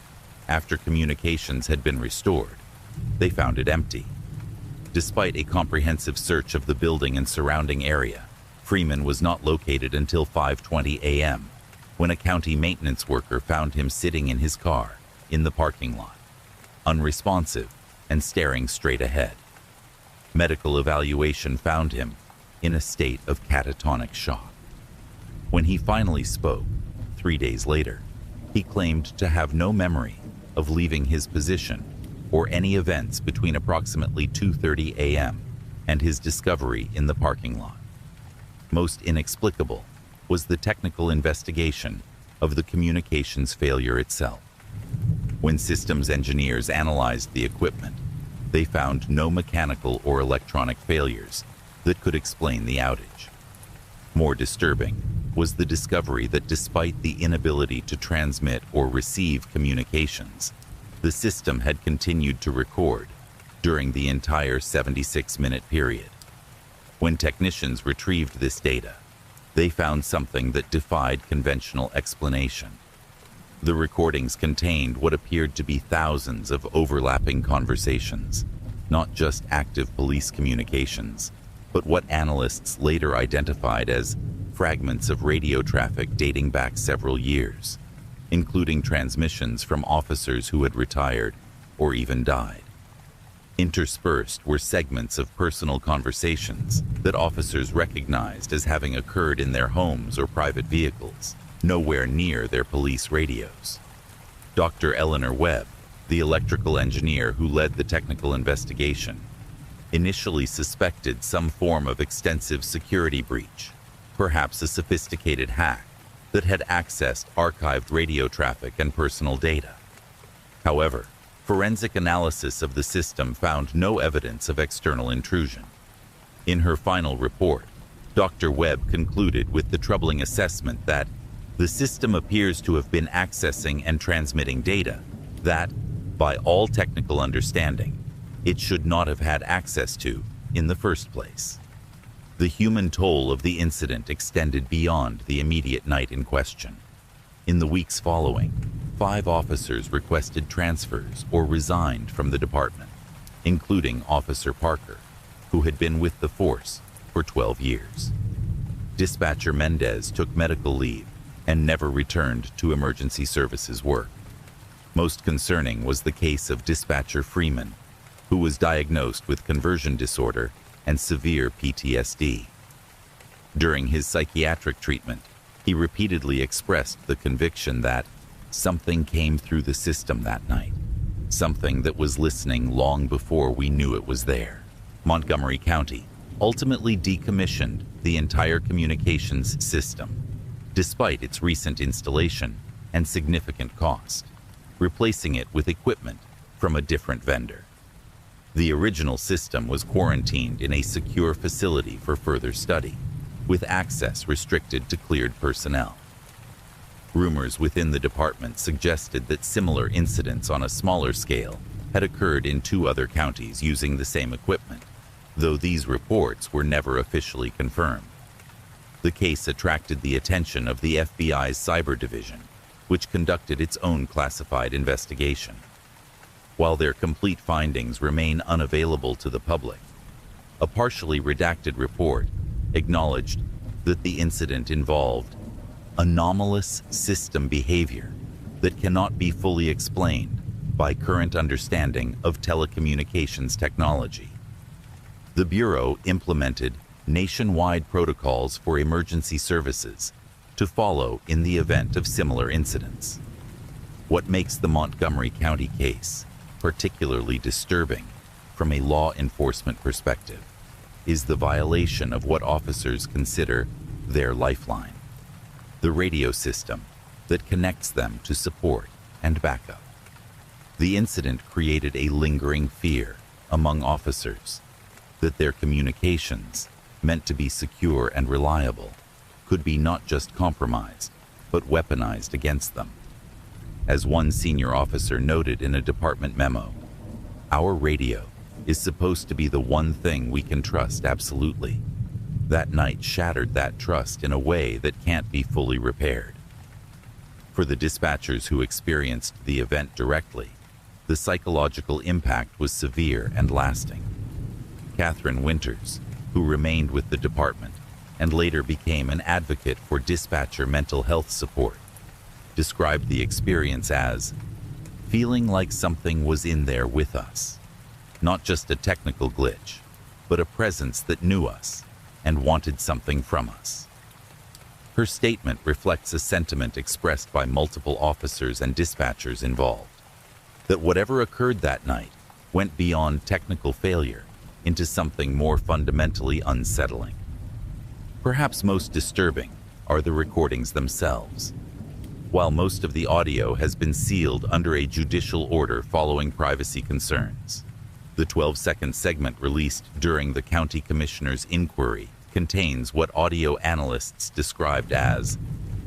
after communications had been restored, they found it empty. Despite a comprehensive search of the building and surrounding area, Freeman was not located until 5:20 a.m., when a county maintenance worker found him sitting in his car in the parking lot, unresponsive and staring straight ahead. Medical evaluation found him in a state of catatonic shock. When he finally spoke, 3 days later, he claimed to have no memory of leaving his position or any events between approximately 2:30 a.m. and his discovery in the parking lot. Most inexplicable was the technical investigation of the communications failure itself. When systems engineers analyzed the equipment, They found no mechanical or electronic failures that could explain the outage. More disturbing was the discovery that despite the inability to transmit or receive communications, the system had continued to record during the entire 76-minute period. When technicians retrieved this data, they found something that defied conventional explanation. The recordings contained what appeared to be thousands of overlapping conversations, not just active police communications, but what analysts later identified as fragments of radio traffic dating back several years, including transmissions from officers who had retired or even died. Interspersed were segments of personal conversations that officers recognized as having occurred in their homes or private vehicles, nowhere near their police radios. Dr. Eleanor Webb, the electrical engineer who led the technical investigation, initially suspected some form of extensive security breach, perhaps a sophisticated hack that had accessed archived radio traffic and personal data. However, forensic analysis of the system found no evidence of external intrusion. In her final report, Dr. Webb concluded with the troubling assessment that the system appears to have been accessing and transmitting data that, by all technical understanding, it should not have had access to in the first place. The human toll of the incident extended beyond the immediate night in question. In the weeks following, 5 officers requested transfers or resigned from the department, including Officer Parker, who had been with the force for 12 years. Dispatcher Mendez took medical leave and never returned to emergency services work. Most concerning was the case of Dispatcher Freeman, who was diagnosed with conversion disorder and severe PTSD. During his psychiatric treatment, he repeatedly expressed the conviction that something came through the system that night, something that was listening long before we knew it was there. Montgomery County ultimately decommissioned the entire communications system, despite its recent installation and significant cost, replacing it with equipment from a different vendor. The original system was quarantined in a secure facility for further study, with access restricted to cleared personnel. Rumors within the department suggested that similar incidents on a smaller scale had occurred in 2 other counties using the same equipment, though these reports were never officially confirmed. The case attracted the attention of the FBI's Cyber Division, which conducted its own classified investigation. While their complete findings remain unavailable to the public, a partially redacted report acknowledged that the incident involved anomalous system behavior that cannot be fully explained by current understanding of telecommunications technology. The Bureau implemented nationwide protocols for emergency services to follow in the event of similar incidents. What makes the Montgomery County case particularly disturbing from a law enforcement perspective is the violation of what officers consider their lifeline, the radio system that connects them to support and backup. The incident created a lingering fear among officers that their communications, meant to be secure and reliable, could be not just compromised, but weaponized against them. As one senior officer noted in a department memo, "Our radio is supposed to be the one thing we can trust absolutely. That night shattered that trust in a way that can't be fully repaired." For the dispatchers who experienced the event directly, the psychological impact was severe and lasting. Catherine Winters, who remained with the department and later became an advocate for dispatcher mental health support, described the experience as feeling like something was in there with us, not just a technical glitch, but a presence that knew us and wanted something from us. Her statement reflects a sentiment expressed by multiple officers and dispatchers involved, that whatever occurred that night went beyond technical failure into something more fundamentally unsettling. Perhaps most disturbing are the recordings themselves. While most of the audio has been sealed under a judicial order following privacy concerns, The 12-second segment released during the county commissioner's inquiry contains what audio analysts described as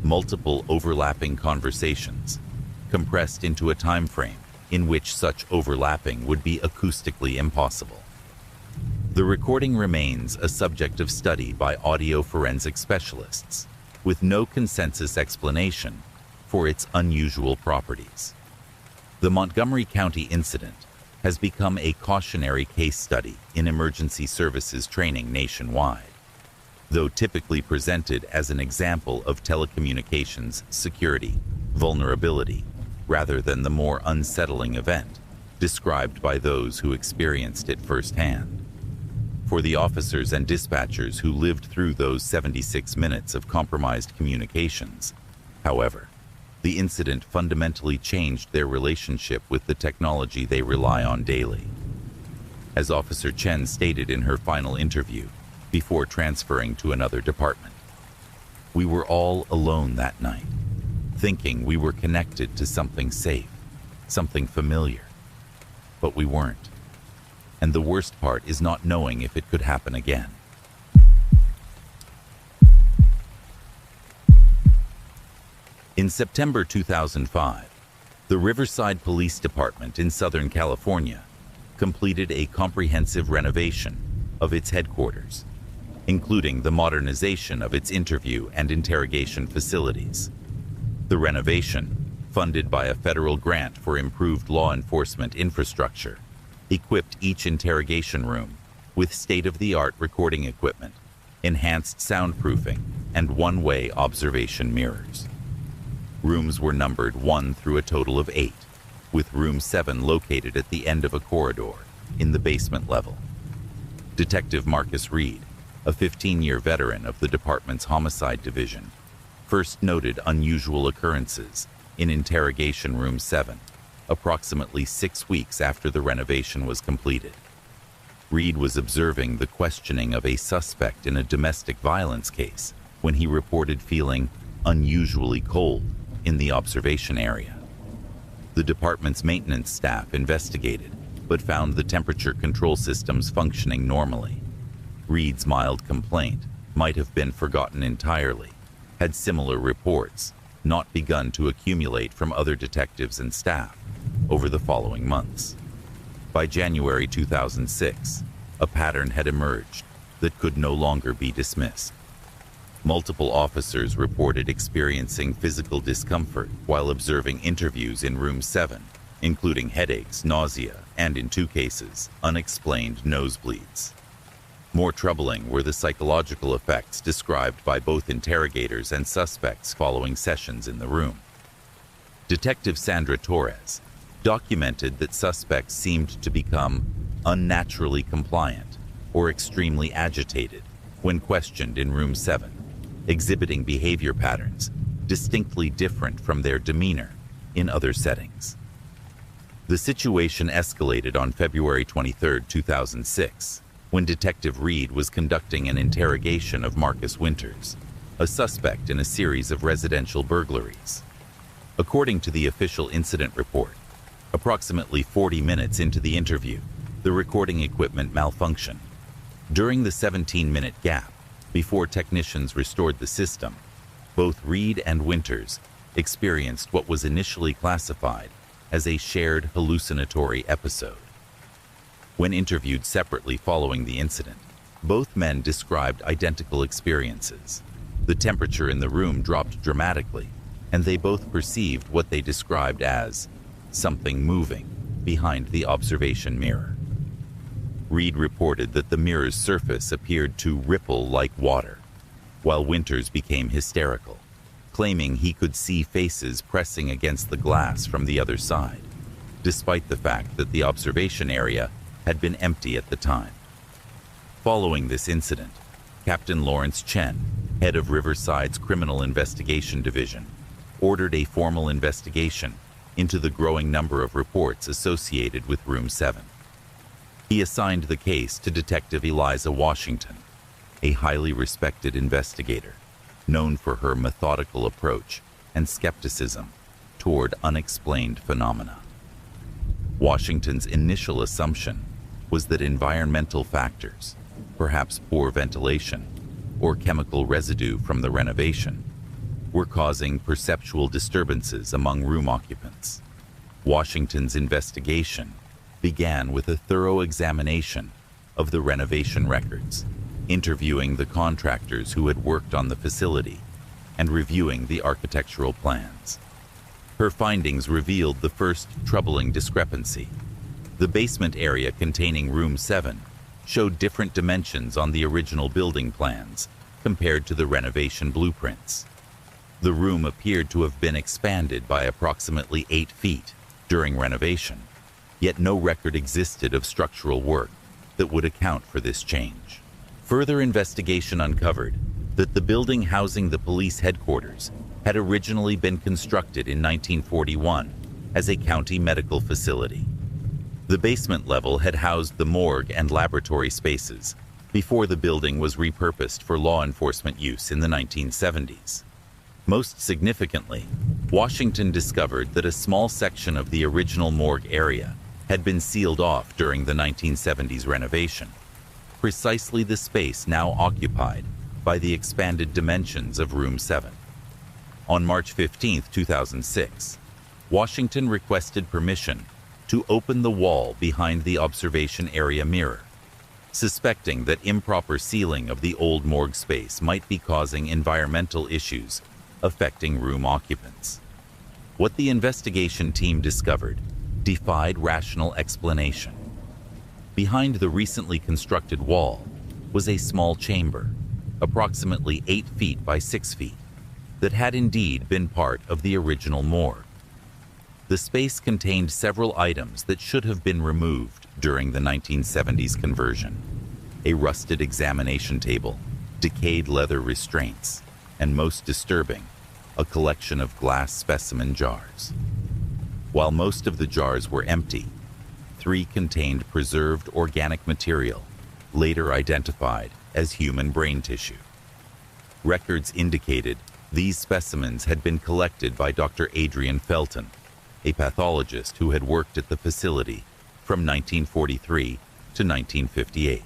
multiple overlapping conversations, compressed into a time frame in which such overlapping would be acoustically impossible. The recording remains a subject of study by audio forensic specialists, with no consensus explanation for its unusual properties. The Montgomery County incident has become a cautionary case study in emergency services training nationwide. Though typically presented as an example of telecommunications security vulnerability, rather than the more unsettling event described by those who experienced it firsthand. For the officers and dispatchers who lived through those 76 minutes of compromised communications, however, the incident fundamentally changed their relationship with the technology they rely on daily. As Officer Chen stated in her final interview before transferring to another department, "We were all alone that night, thinking we were connected to something safe, something familiar, but we weren't. And the worst part is not knowing if it could happen again." In September 2005, the Riverside Police Department in Southern California completed a comprehensive renovation of its headquarters, including the modernization of its interview and interrogation facilities. The renovation, funded by a federal grant for improved law enforcement infrastructure, equipped each interrogation room with state-of-the-art recording equipment, enhanced soundproofing, and one-way observation mirrors. Rooms were numbered 1 through a total of 8, with room 7 located at the end of a corridor in the basement level. Detective Marcus Reed, a 15-year veteran of the department's homicide division, first noted unusual occurrences in interrogation room 7, approximately 6 weeks after the renovation was completed. Reed was observing the questioning of a suspect in a domestic violence case when he reported feeling unusually cold in the observation area. The department's maintenance staff investigated, but found the temperature control systems functioning normally. Reed's mild complaint might have been forgotten entirely, had similar reports not begun to accumulate from other detectives and staff over the following months. By January 2006, a pattern had emerged that could no longer be dismissed. Multiple officers reported experiencing physical discomfort while observing interviews in room 7, including headaches, nausea, and in 2 cases, unexplained nosebleeds. More troubling were the psychological effects described by both interrogators and suspects following sessions in the room. Detective Sandra Torres documented that suspects seemed to become unnaturally compliant or extremely agitated when questioned in room 7, exhibiting behavior patterns distinctly different from their demeanor in other settings. The situation escalated on February 23, 2006, when Detective Reed was conducting an interrogation of Marcus Winters, a suspect in a series of residential burglaries. According to the official incident report, approximately 40 minutes into the interview, the recording equipment malfunctioned. During the 17-minute gap before technicians restored the system, both Reed and Winters experienced what was initially classified as a shared hallucinatory episode. When interviewed separately following the incident, both men described identical experiences. The temperature in the room dropped dramatically, and they both perceived what they described as something moving behind the observation mirror. Reed reported that the mirror's surface appeared to ripple like water, while Winters became hysterical, claiming he could see faces pressing against the glass from the other side, despite the fact that the observation area had been empty at the time. Following this incident, Captain Lawrence Chen, head of Riverside's Criminal Investigation Division, ordered a formal investigation into the growing number of reports associated with Room 7. He assigned the case to Detective Eliza Washington, a highly respected investigator, known for her methodical approach and skepticism toward unexplained phenomena. Washington's initial assumption was that environmental factors, perhaps poor ventilation or chemical residue from the renovation, were causing perceptual disturbances among room occupants. Washington's investigation began with a thorough examination of the renovation records, interviewing the contractors who had worked on the facility and reviewing the architectural plans. Her findings revealed the first troubling discrepancy. The basement area containing Room 7 showed different dimensions on the original building plans compared to the renovation blueprints. The room appeared to have been expanded by approximately 8 feet during renovation, yet no record existed of structural work that would account for this change. Further investigation uncovered that the building housing the police headquarters had originally been constructed in 1941 as a county medical facility. The basement level had housed the morgue and laboratory spaces before the building was repurposed for law enforcement use in the 1970s. Most significantly, Washington discovered that a small section of the original morgue area had been sealed off during the 1970s renovation, precisely the space now occupied by the expanded dimensions of Room 7. On March 15, 2006, Washington requested permission to open the wall behind the observation area mirror, suspecting that improper sealing of the old morgue space might be causing environmental issues affecting room occupants. What the investigation team discovered defied rational explanation. Behind the recently constructed wall was a small chamber, approximately 8 feet by 6 feet, that had indeed been part of the original morgue. The space contained several items that should have been removed during the 1970s conversion: a rusted examination table, decayed leather restraints, and most disturbing, a collection of glass specimen jars. While most of the jars were empty, 3 contained preserved organic material, later identified as human brain tissue. Records indicated these specimens had been collected by Dr. Adrian Felton, a pathologist who had worked at the facility from 1943 to 1958.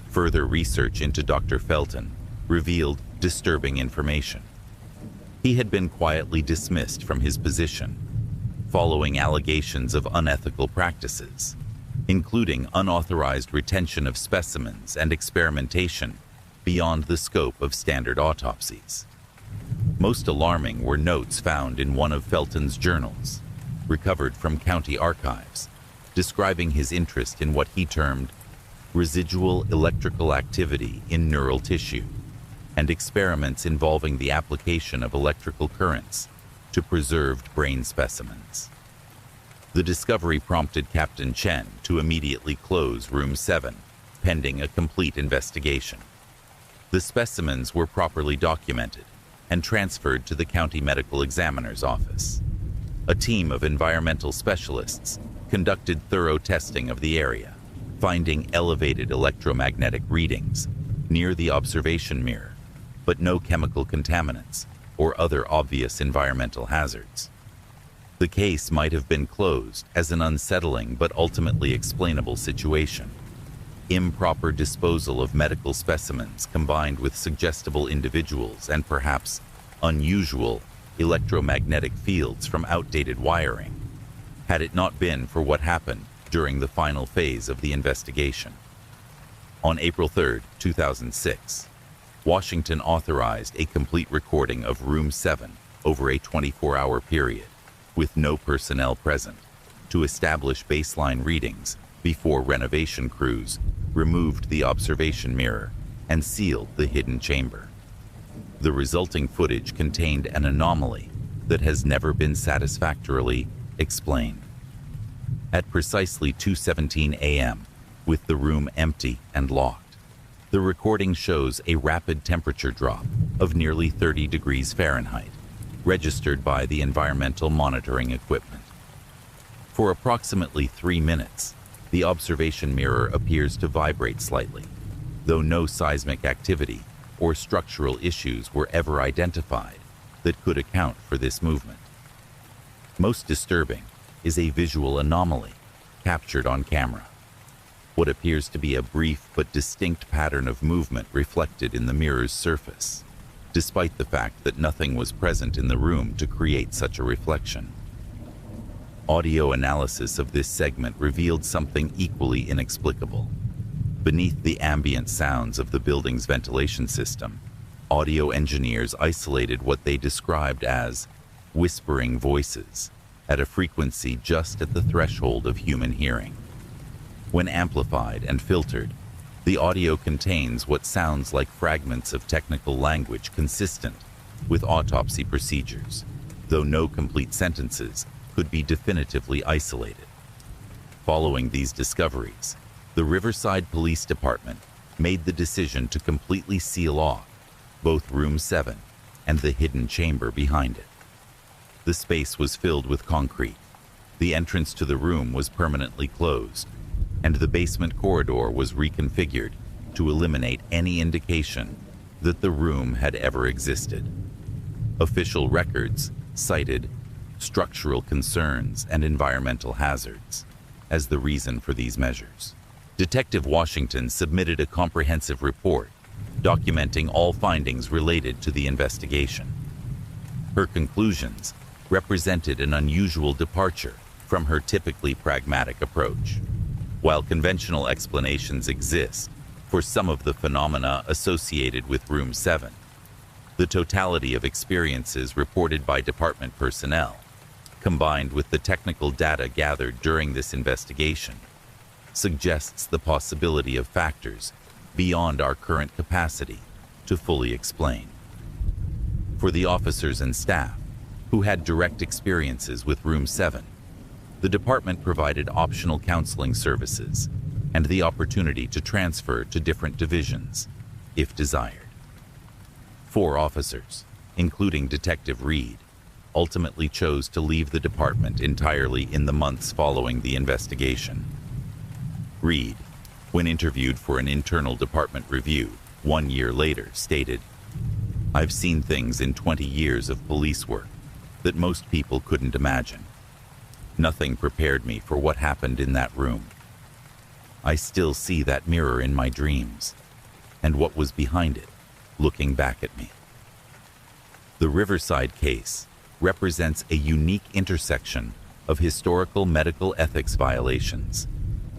Further research into Dr. Felton revealed disturbing information. He had been quietly dismissed from his position following allegations of unethical practices, including unauthorized retention of specimens and experimentation beyond the scope of standard autopsies. Most alarming were notes found in one of Felton's journals, recovered from county archives, describing his interest in what he termed residual electrical activity in neural tissue and experiments involving the application of electrical currents to preserved brain specimens. The discovery prompted Captain Chen to immediately close Room 7, pending a complete investigation. The specimens were properly documented and transferred to the county medical examiner's office. A team of environmental specialists conducted thorough testing of the area, finding elevated electromagnetic readings near the observation mirror, but no chemical contaminants or other obvious environmental hazards. The case might have been closed as an unsettling but ultimately explainable situation. Improper disposal of medical specimens combined with suggestible individuals and perhaps unusual electromagnetic fields from outdated wiring, had it not been for what happened during the final phase of the investigation. On April 3, 2006, Washington authorized a complete recording of Room 7 over a 24-hour period, with no personnel present, to establish baseline readings before renovation crews removed the observation mirror and sealed the hidden chamber. The resulting footage contained an anomaly that has never been satisfactorily explained. At precisely 2:17 a.m., with the room empty and locked, the recording shows a rapid temperature drop of nearly 30 degrees Fahrenheit, registered by the environmental monitoring equipment. For approximately 3 minutes, the observation mirror appears to vibrate slightly, though no seismic activity or structural issues were ever identified that could account for this movement. Most disturbing is a visual anomaly captured on camera. what appears to be a brief but distinct pattern of movement reflected in the mirror's surface, despite the fact that nothing was present in the room to create such a reflection. Audio analysis of this segment revealed something equally inexplicable. Beneath the ambient sounds of the building's ventilation system, audio engineers isolated what they described as whispering voices at a frequency just at the threshold of human hearing. When amplified and filtered, the audio contains what sounds like fragments of technical language consistent with autopsy procedures, though no complete sentences could be definitively isolated. Following these discoveries, the Riverside Police Department made the decision to completely seal off both Room 7 and the hidden chamber behind it. The space was filled with concrete, the entrance to the room was permanently closed, and the basement corridor was reconfigured to eliminate any indication that the room had ever existed. Official records cited structural concerns and environmental hazards as the reason for these measures. Detective Washington submitted a comprehensive report documenting all findings related to the investigation. Her conclusions represented an unusual departure from her typically pragmatic approach. While conventional explanations exist for some of the phenomena associated with Room 7, the totality of experiences reported by department personnel, combined with the technical data gathered during this investigation, suggests the possibility of factors beyond our current capacity to fully explain. For the officers and staff who had direct experiences with Room 7, the department provided optional counseling services and the opportunity to transfer to different divisions, if desired. 4 officers, including Detective Reed, ultimately chose to leave the department entirely in the months following the investigation. Reed, when interviewed for an internal department review 1 year later, stated, "I've seen things in 20 years of police work that most people couldn't imagine. Nothing prepared me for what happened in that room. I still see that mirror in my dreams, and what was behind it, looking back at me." The Riverside case represents a unique intersection of historical medical ethics violations,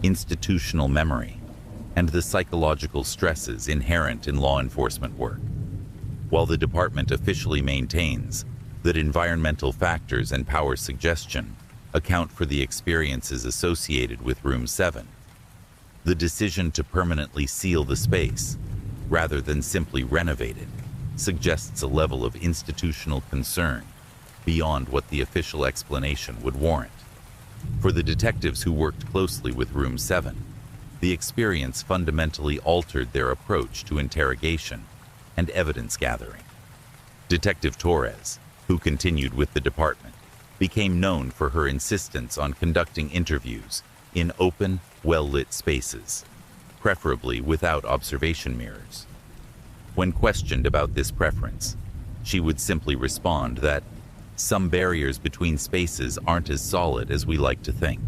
institutional memory, and the psychological stresses inherent in law enforcement work. While the department officially maintains that environmental factors and power suggestion account for the experiences associated with Room 7, the decision to permanently seal the space, rather than simply renovate it, suggests a level of institutional concern beyond what the official explanation would warrant. For the detectives who worked closely with Room 7, the experience fundamentally altered their approach to interrogation and evidence gathering. Detective Torres, who continued with the department, became known for her insistence on conducting interviews in open, well-lit spaces, preferably without observation mirrors. When questioned about this preference, she would simply respond that some barriers between spaces aren't as solid as we like to think.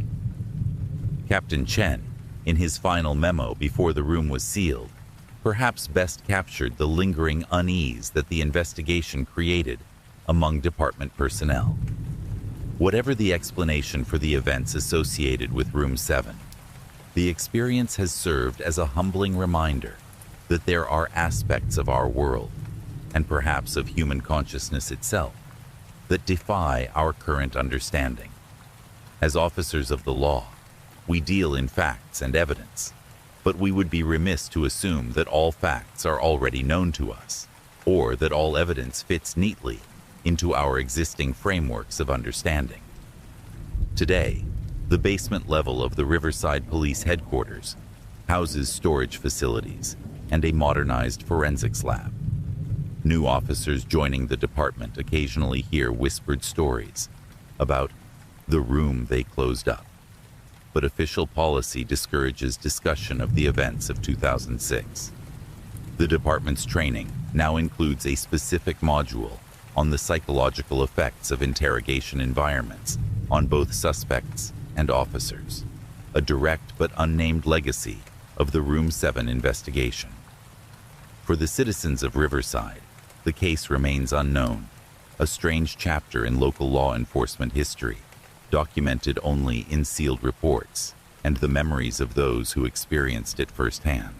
Captain Chen, in his final memo before the room was sealed, perhaps best captured the lingering unease that the investigation created among department personnel. Whatever the explanation for the events associated with Room 7, the experience has served as a humbling reminder that there are aspects of our world, and perhaps of human consciousness itself, that defy our current understanding. As officers of the law, we deal in facts and evidence, but we would be remiss to assume that all facts are already known to us, or that all evidence fits neatly into our existing frameworks of understanding. Today, the basement level of the Riverside Police Headquarters houses storage facilities and a modernized forensics lab. New officers joining the department occasionally hear whispered stories about the room they closed up, but official policy discourages discussion of the events of 2006. The department's training now includes a specific module on the psychological effects of interrogation environments on both suspects and officers. a direct but unnamed legacy of the Room 7 investigation. For the citizens of Riverside, the case remains unknown, a strange chapter in local law enforcement history, documented only in sealed reports and the memories of those who experienced it firsthand.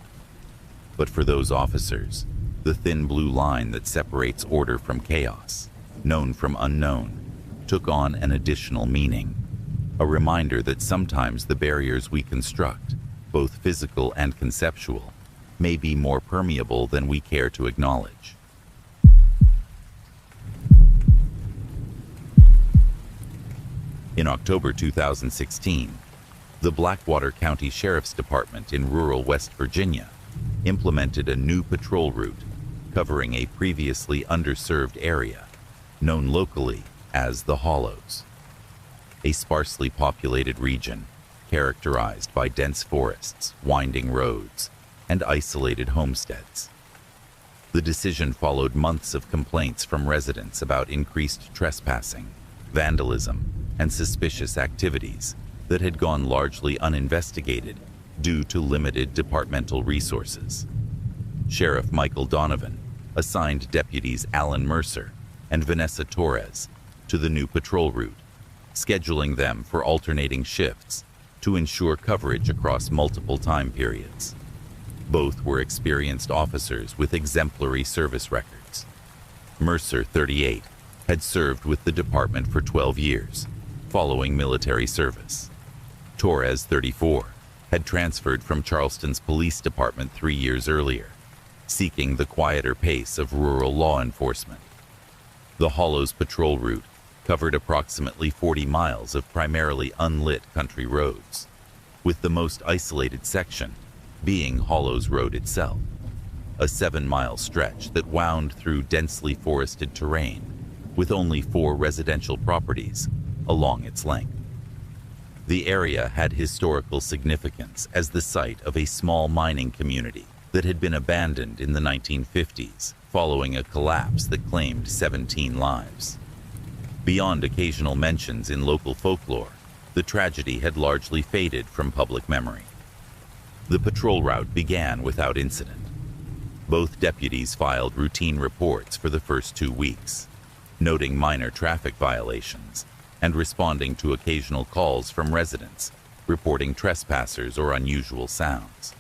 But for those officers, the thin blue line that separates order from chaos, known from unknown, took on an additional meaning, a reminder that sometimes the barriers we construct, both physical and conceptual, may be more permeable than we care to acknowledge. In October 2016, the Blackwater County Sheriff's Department in rural West Virginia implemented a new patrol route covering a previously underserved area known locally as the Hollows, a sparsely populated region characterized by dense forests, winding roads, and isolated homesteads. The decision followed months of complaints from residents about increased trespassing, vandalism, and suspicious activities that had gone largely uninvestigated due to limited departmental resources. Sheriff Michael Donovan assigned deputies Alan Mercer and Vanessa Torres to the new patrol route, scheduling them for alternating shifts to ensure coverage across multiple time periods. Both were experienced officers with exemplary service records. Mercer, 38, had served with the department for 12 years, following military service. Torres, 34, had transferred from Charleston's police department 3 years earlier, seeking the quieter pace of rural law enforcement. The Hollows patrol route covered approximately 40 miles of primarily unlit country roads, with the most isolated section being Hollows Road itself, a 7-mile stretch that wound through densely forested terrain with only 4 residential properties along its length. The area had historical significance as the site of a small mining community that had been abandoned in the 1950s following a collapse that claimed 17 lives. Beyond occasional mentions in local folklore, the tragedy had largely faded from public memory. The patrol route began without incident. Both deputies filed routine reports for the first 2 weeks, noting minor traffic violations and responding to occasional calls from residents reporting trespassers or unusual sounds.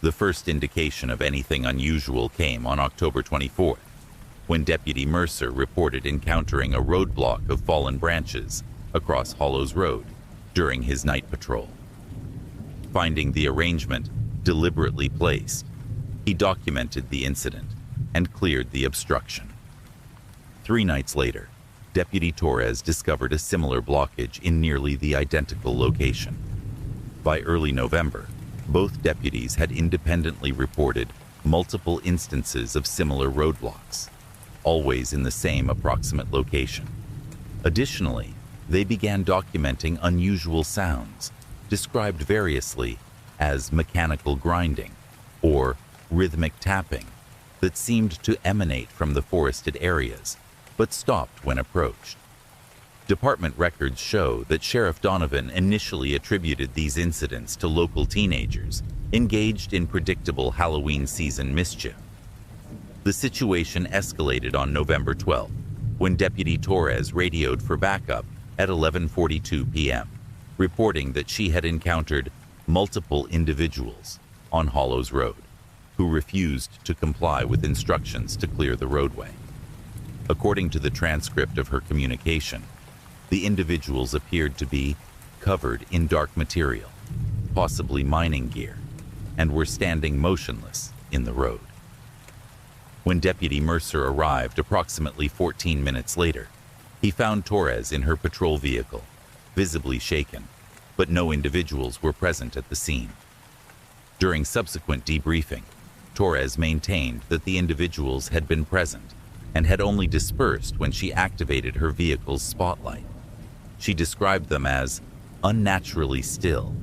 The first indication of anything unusual came on October 24th, when Deputy Mercer reported encountering a roadblock of fallen branches across Hollows Road during his night patrol. Finding the arrangement deliberately placed, he documented the incident and cleared the obstruction. 3 nights later, Deputy Torres discovered a similar blockage in nearly the identical location. By early November, both deputies had independently reported multiple instances of similar roadblocks, always in the same approximate location. Additionally, they began documenting unusual sounds, described variously as mechanical grinding or rhythmic tapping, that seemed to emanate from the forested areas, but stopped when approached. Department records show that Sheriff Donovan initially attributed these incidents to local teenagers engaged in predictable Halloween season mischief. The situation escalated on November 12th, when Deputy Torres radioed for backup at 11:42 p.m., reporting that she had encountered multiple individuals on Hollows Road who refused to comply with instructions to clear the roadway. According to the transcript of her communication, the individuals appeared to be covered in dark material, possibly mining gear, and were standing motionless in the road. When Deputy Mercer arrived approximately 14 minutes later, he found Torres in her patrol vehicle, visibly shaken, but no individuals were present at the scene. During subsequent debriefing, Torres maintained that the individuals had been present and had only dispersed when she activated her vehicle's spotlight. She described them as unnaturally still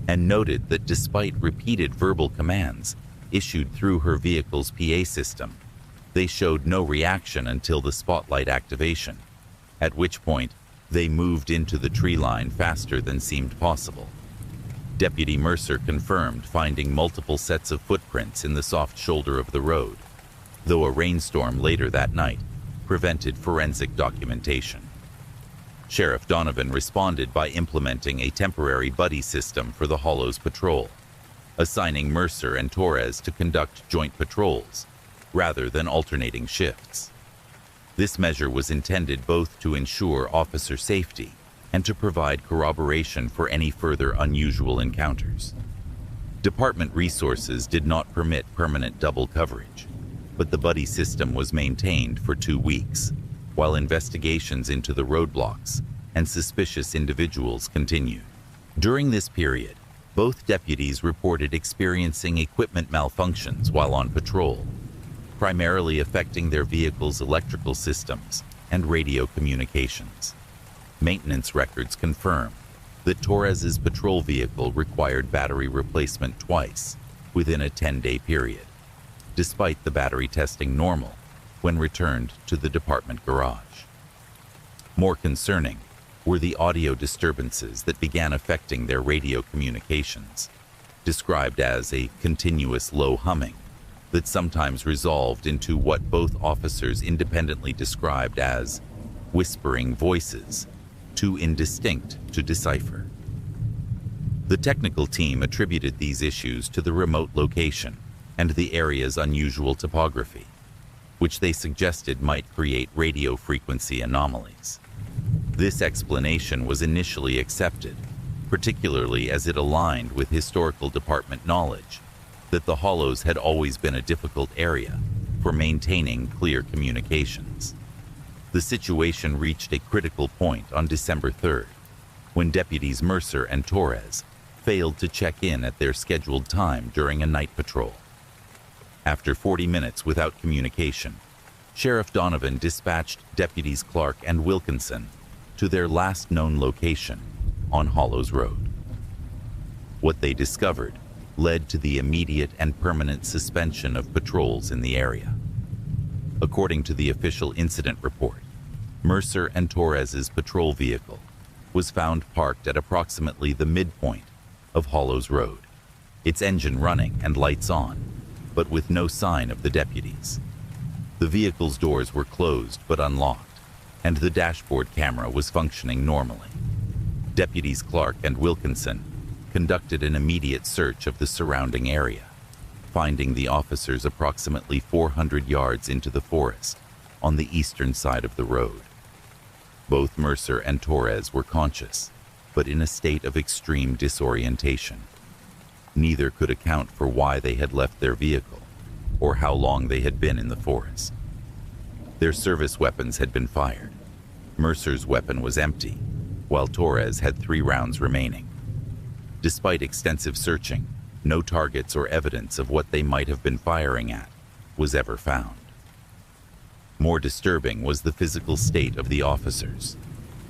and noted that despite repeated verbal commands issued through her vehicle's PA system, they showed no reaction until the spotlight activation, at which point they moved into the tree line faster than seemed possible. Deputy Mercer confirmed finding multiple sets of footprints in the soft shoulder of the road, though a rainstorm later that night prevented forensic documentation. Sheriff Donovan responded by implementing a temporary buddy system for the Hollows Patrol, assigning Mercer and Torres to conduct joint patrols rather than alternating shifts. This measure was intended both to ensure officer safety and to provide corroboration for any further unusual encounters. Department resources did not permit permanent double coverage, but the buddy system was maintained for 2 weeks, while investigations into the roadblocks and suspicious individuals continued. During this period, both deputies reported experiencing equipment malfunctions while on patrol, primarily affecting their vehicle's electrical systems and radio communications. Maintenance records confirm that Torres's patrol vehicle required battery replacement twice within a 10-day period, despite the battery testing normal when returned to the department garage. More concerning were the audio disturbances that began affecting their radio communications, described as a continuous low humming that sometimes resolved into what both officers independently described as whispering voices, too indistinct to decipher. The technical team attributed these issues to the remote location and the area's unusual topography, which they suggested might create radio frequency anomalies. This explanation was initially accepted, particularly as it aligned with historical department knowledge that the Hollows had always been a difficult area for maintaining clear communications. The situation reached a critical point on December 3rd, when deputies Mercer and Torres failed to check in at their scheduled time during a night patrol. After 40 minutes without communication, Sheriff Donovan dispatched deputies Clark and Wilkinson to their last known location on Hollows Road. What they discovered led to the immediate and permanent suspension of patrols in the area. According to the official incident report, Mercer and Torres's patrol vehicle was found parked at approximately the midpoint of Hollows Road, its engine running and lights on, but with no sign of the deputies. The vehicle's doors were closed but unlocked, and the dashboard camera was functioning normally. Deputies Clark and Wilkinson conducted an immediate search of the surrounding area, finding the officers approximately 400 yards into the forest on the eastern side of the road. Both Mercer and Torres were conscious, but in a state of extreme disorientation. Neither could account for why they had left their vehicle or how long they had been in the forest. Their service weapons had been fired. Mercer's weapon was empty, while Torres had 3 rounds remaining. Despite extensive searching, no targets or evidence of what they might have been firing at was ever found. More disturbing was the physical state of the officers.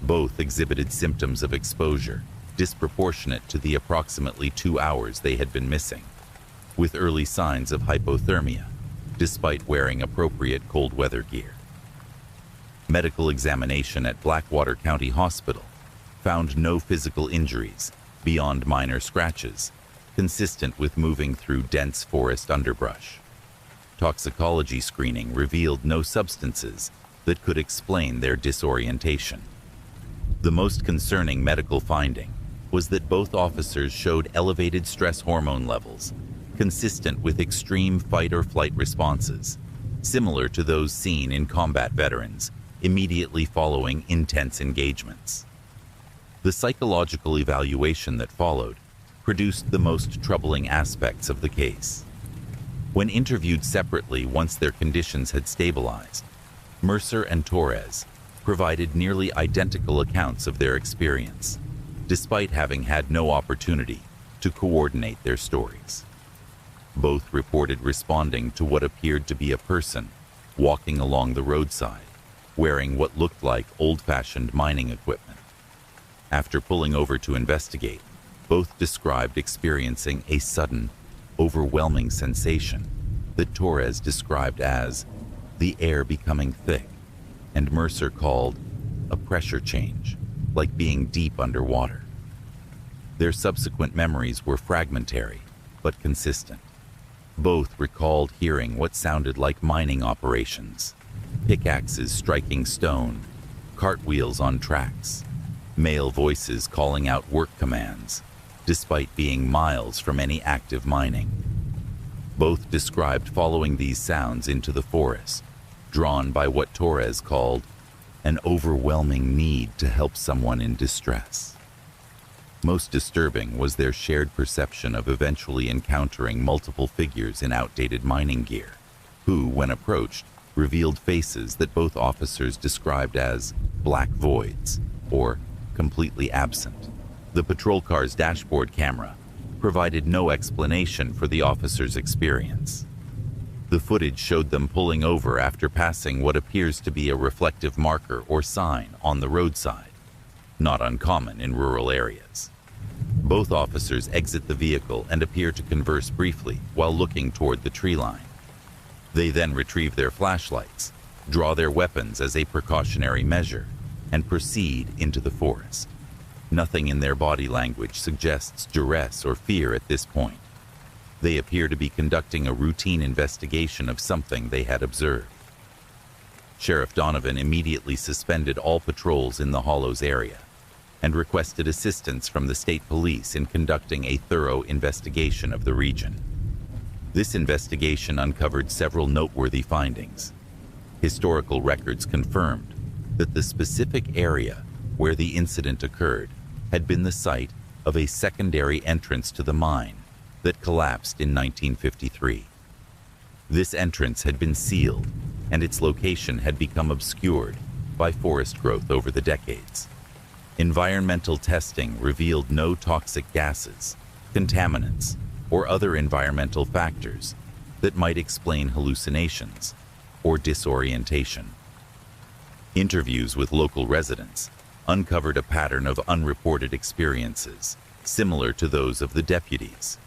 Both exhibited symptoms of exposure disproportionate to the approximately 2 hours they had been missing, with early signs of hypothermia, despite wearing appropriate cold weather gear. Medical examination at Blackwater County Hospital found no physical injuries beyond minor scratches, consistent with moving through dense forest underbrush. Toxicology screening revealed no substances that could explain their disorientation. The most concerning medical finding was that both officers showed elevated stress hormone levels, consistent with extreme fight or flight responses, similar to those seen in combat veterans immediately following intense engagements. The psychological evaluation that followed produced the most troubling aspects of the case. When interviewed separately once their conditions had stabilized, Mercer and Torres provided nearly identical accounts of their experience, despite having had no opportunity to coordinate their stories. Both reported responding to what appeared to be a person walking along the roadside, wearing what looked like old-fashioned mining equipment. After pulling over to investigate, both described experiencing a sudden, overwhelming sensation that Torres described as the air becoming thick, and Mercer called a pressure change, like being deep underwater. Their subsequent memories were fragmentary, but consistent. Both recalled hearing what sounded like mining operations, pickaxes striking stone, cartwheels on tracks, male voices calling out work commands, despite being miles from any active mining. Both described following these sounds into the forest, drawn by what Torres called an overwhelming need to help someone in distress. Most disturbing was their shared perception of eventually encountering multiple figures in outdated mining gear, who, when approached, revealed faces that both officers described as black voids or completely absent. The patrol car's dashboard camera provided no explanation for the officers' experience. The footage showed them pulling over after passing what appears to be a reflective marker or sign on the roadside, not uncommon in rural areas. Both officers exit the vehicle and appear to converse briefly while looking toward the tree line. They then retrieve their flashlights, draw their weapons as a precautionary measure, and proceed into the forest. Nothing in their body language suggests duress or fear at this point. They appear to be conducting a routine investigation of something they had observed. Sheriff Donovan immediately suspended all patrols in the Hollows area and requested assistance from the state police in conducting a thorough investigation of the region. This investigation uncovered several noteworthy findings. Historical records confirmed that the specific area where the incident occurred had been the site of a secondary entrance to the mine that collapsed in 1953. This entrance had been sealed, and its location had become obscured by forest growth over the decades. Environmental testing revealed no toxic gases, contaminants, or other environmental factors that might explain hallucinations or disorientation. Interviews with local residents uncovered a pattern of unreported experiences similar to those of the deputies.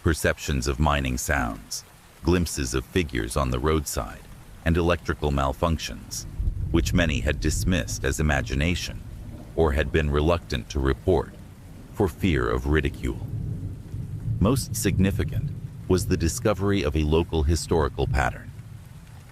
Perceptions of mining sounds, glimpses of figures on the roadside, and electrical malfunctions, which many had dismissed as imagination or had been reluctant to report for fear of ridicule. Most significant was the discovery of a local historical pattern.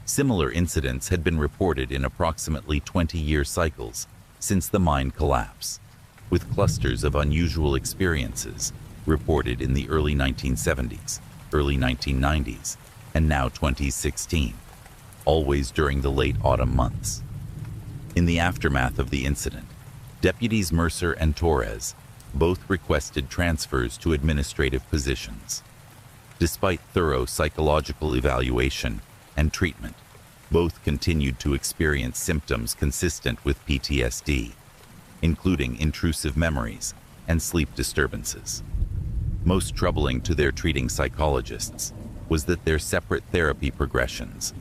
Similar incidents had been reported in approximately 20-year cycles since the mine collapse, with clusters of unusual experiences reported in the early 1970s, early 1990s, and now 2016, always during the late autumn months. In the aftermath of the incident, Deputies Mercer and Torres both requested transfers to administrative positions. Despite thorough psychological evaluation and treatment, both continued to experience symptoms consistent with PTSD, including intrusive memories and sleep disturbances. Most troubling to their treating psychologists was that their separate therapy progressions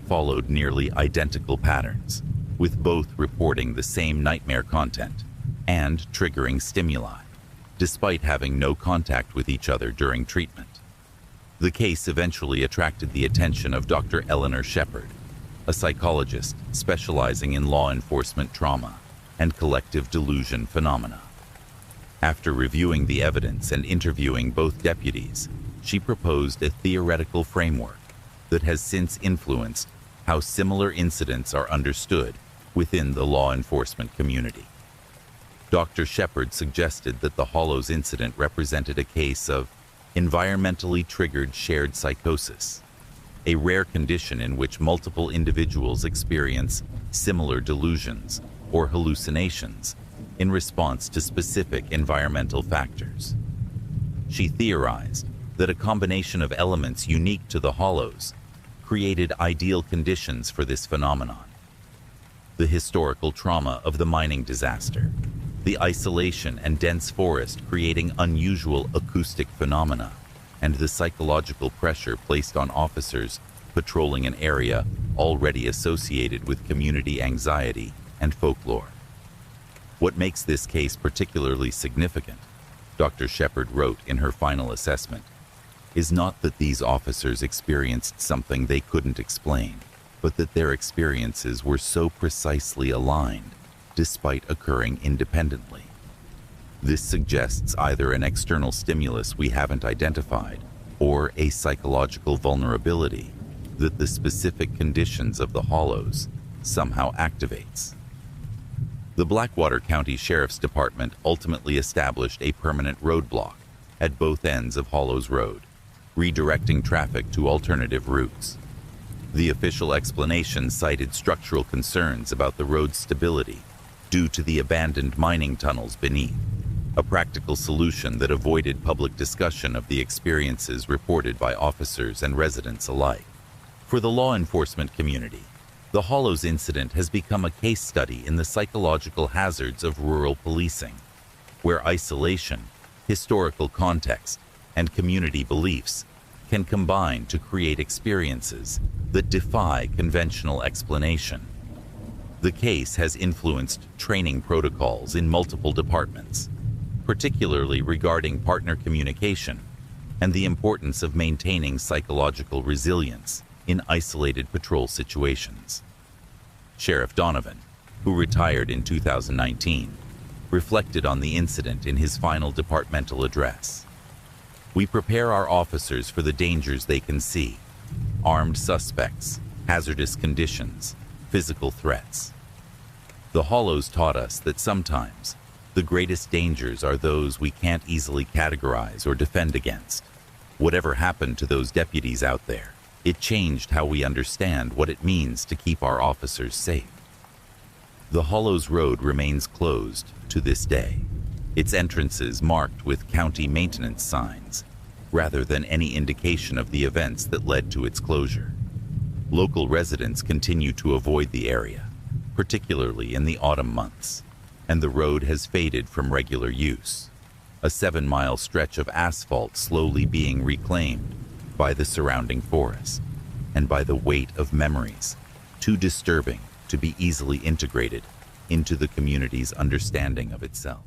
followed nearly identical patterns, with both reporting the same nightmare content and triggering stimuli, despite having no contact with each other during treatment. The case eventually attracted the attention of Dr. Eleanor Shepard, a psychologist specializing in law enforcement trauma and collective delusion phenomena. After reviewing the evidence and interviewing both deputies, she proposed a theoretical framework that has since influenced how similar incidents are understood within the law enforcement community. Dr. Shepard suggested that the Hollows incident represented a case of environmentally triggered shared psychosis, a rare condition in which multiple individuals experience similar delusions or hallucinations in response to specific environmental factors. She theorized that a combination of elements unique to the Hollows created ideal conditions for this phenomenon. The historical trauma of the mining disaster, the isolation and dense forest creating unusual acoustic phenomena, and the psychological pressure placed on officers patrolling an area already associated with community anxiety and folklore. What makes this case particularly significant, Dr. Shepard wrote in her final assessment, is not that these officers experienced something they couldn't explain, but that their experiences were so precisely aligned despite occurring independently. This suggests either an external stimulus we haven't identified or a psychological vulnerability that the specific conditions of the hollows somehow activates. The Blackwater County Sheriff's Department ultimately established a permanent roadblock at both ends of Hollows Road, redirecting traffic to alternative routes. The official explanation cited structural concerns about the road's stability due to the abandoned mining tunnels beneath, a practical solution that avoided public discussion of the experiences reported by officers and residents alike. For the law enforcement community, the Hollows incident has become a case study in the psychological hazards of rural policing, where isolation, historical context, and community beliefs can combine to create experiences that defy conventional explanation. The case has influenced training protocols in multiple departments, particularly regarding partner communication and the importance of maintaining psychological resilience in isolated patrol situations. Sheriff Donovan, who retired in 2019, reflected on the incident in his final departmental address. "We prepare our officers for the dangers they can see: armed suspects, hazardous conditions, physical threats. The Hollows taught us that sometimes the greatest dangers are those we can't easily categorize or defend against. Whatever happened to those deputies out there, it changed how we understand what it means to keep our officers safe." The Hollows Road remains closed to this day, its entrances marked with county maintenance signs, rather than any indication of the events that led to its closure. Local residents continue to avoid the area, particularly in the autumn months, and the road has faded from regular use, a 7-mile stretch of asphalt slowly being reclaimed by the surrounding forest and by the weight of memories too disturbing to be easily integrated into the community's understanding of itself.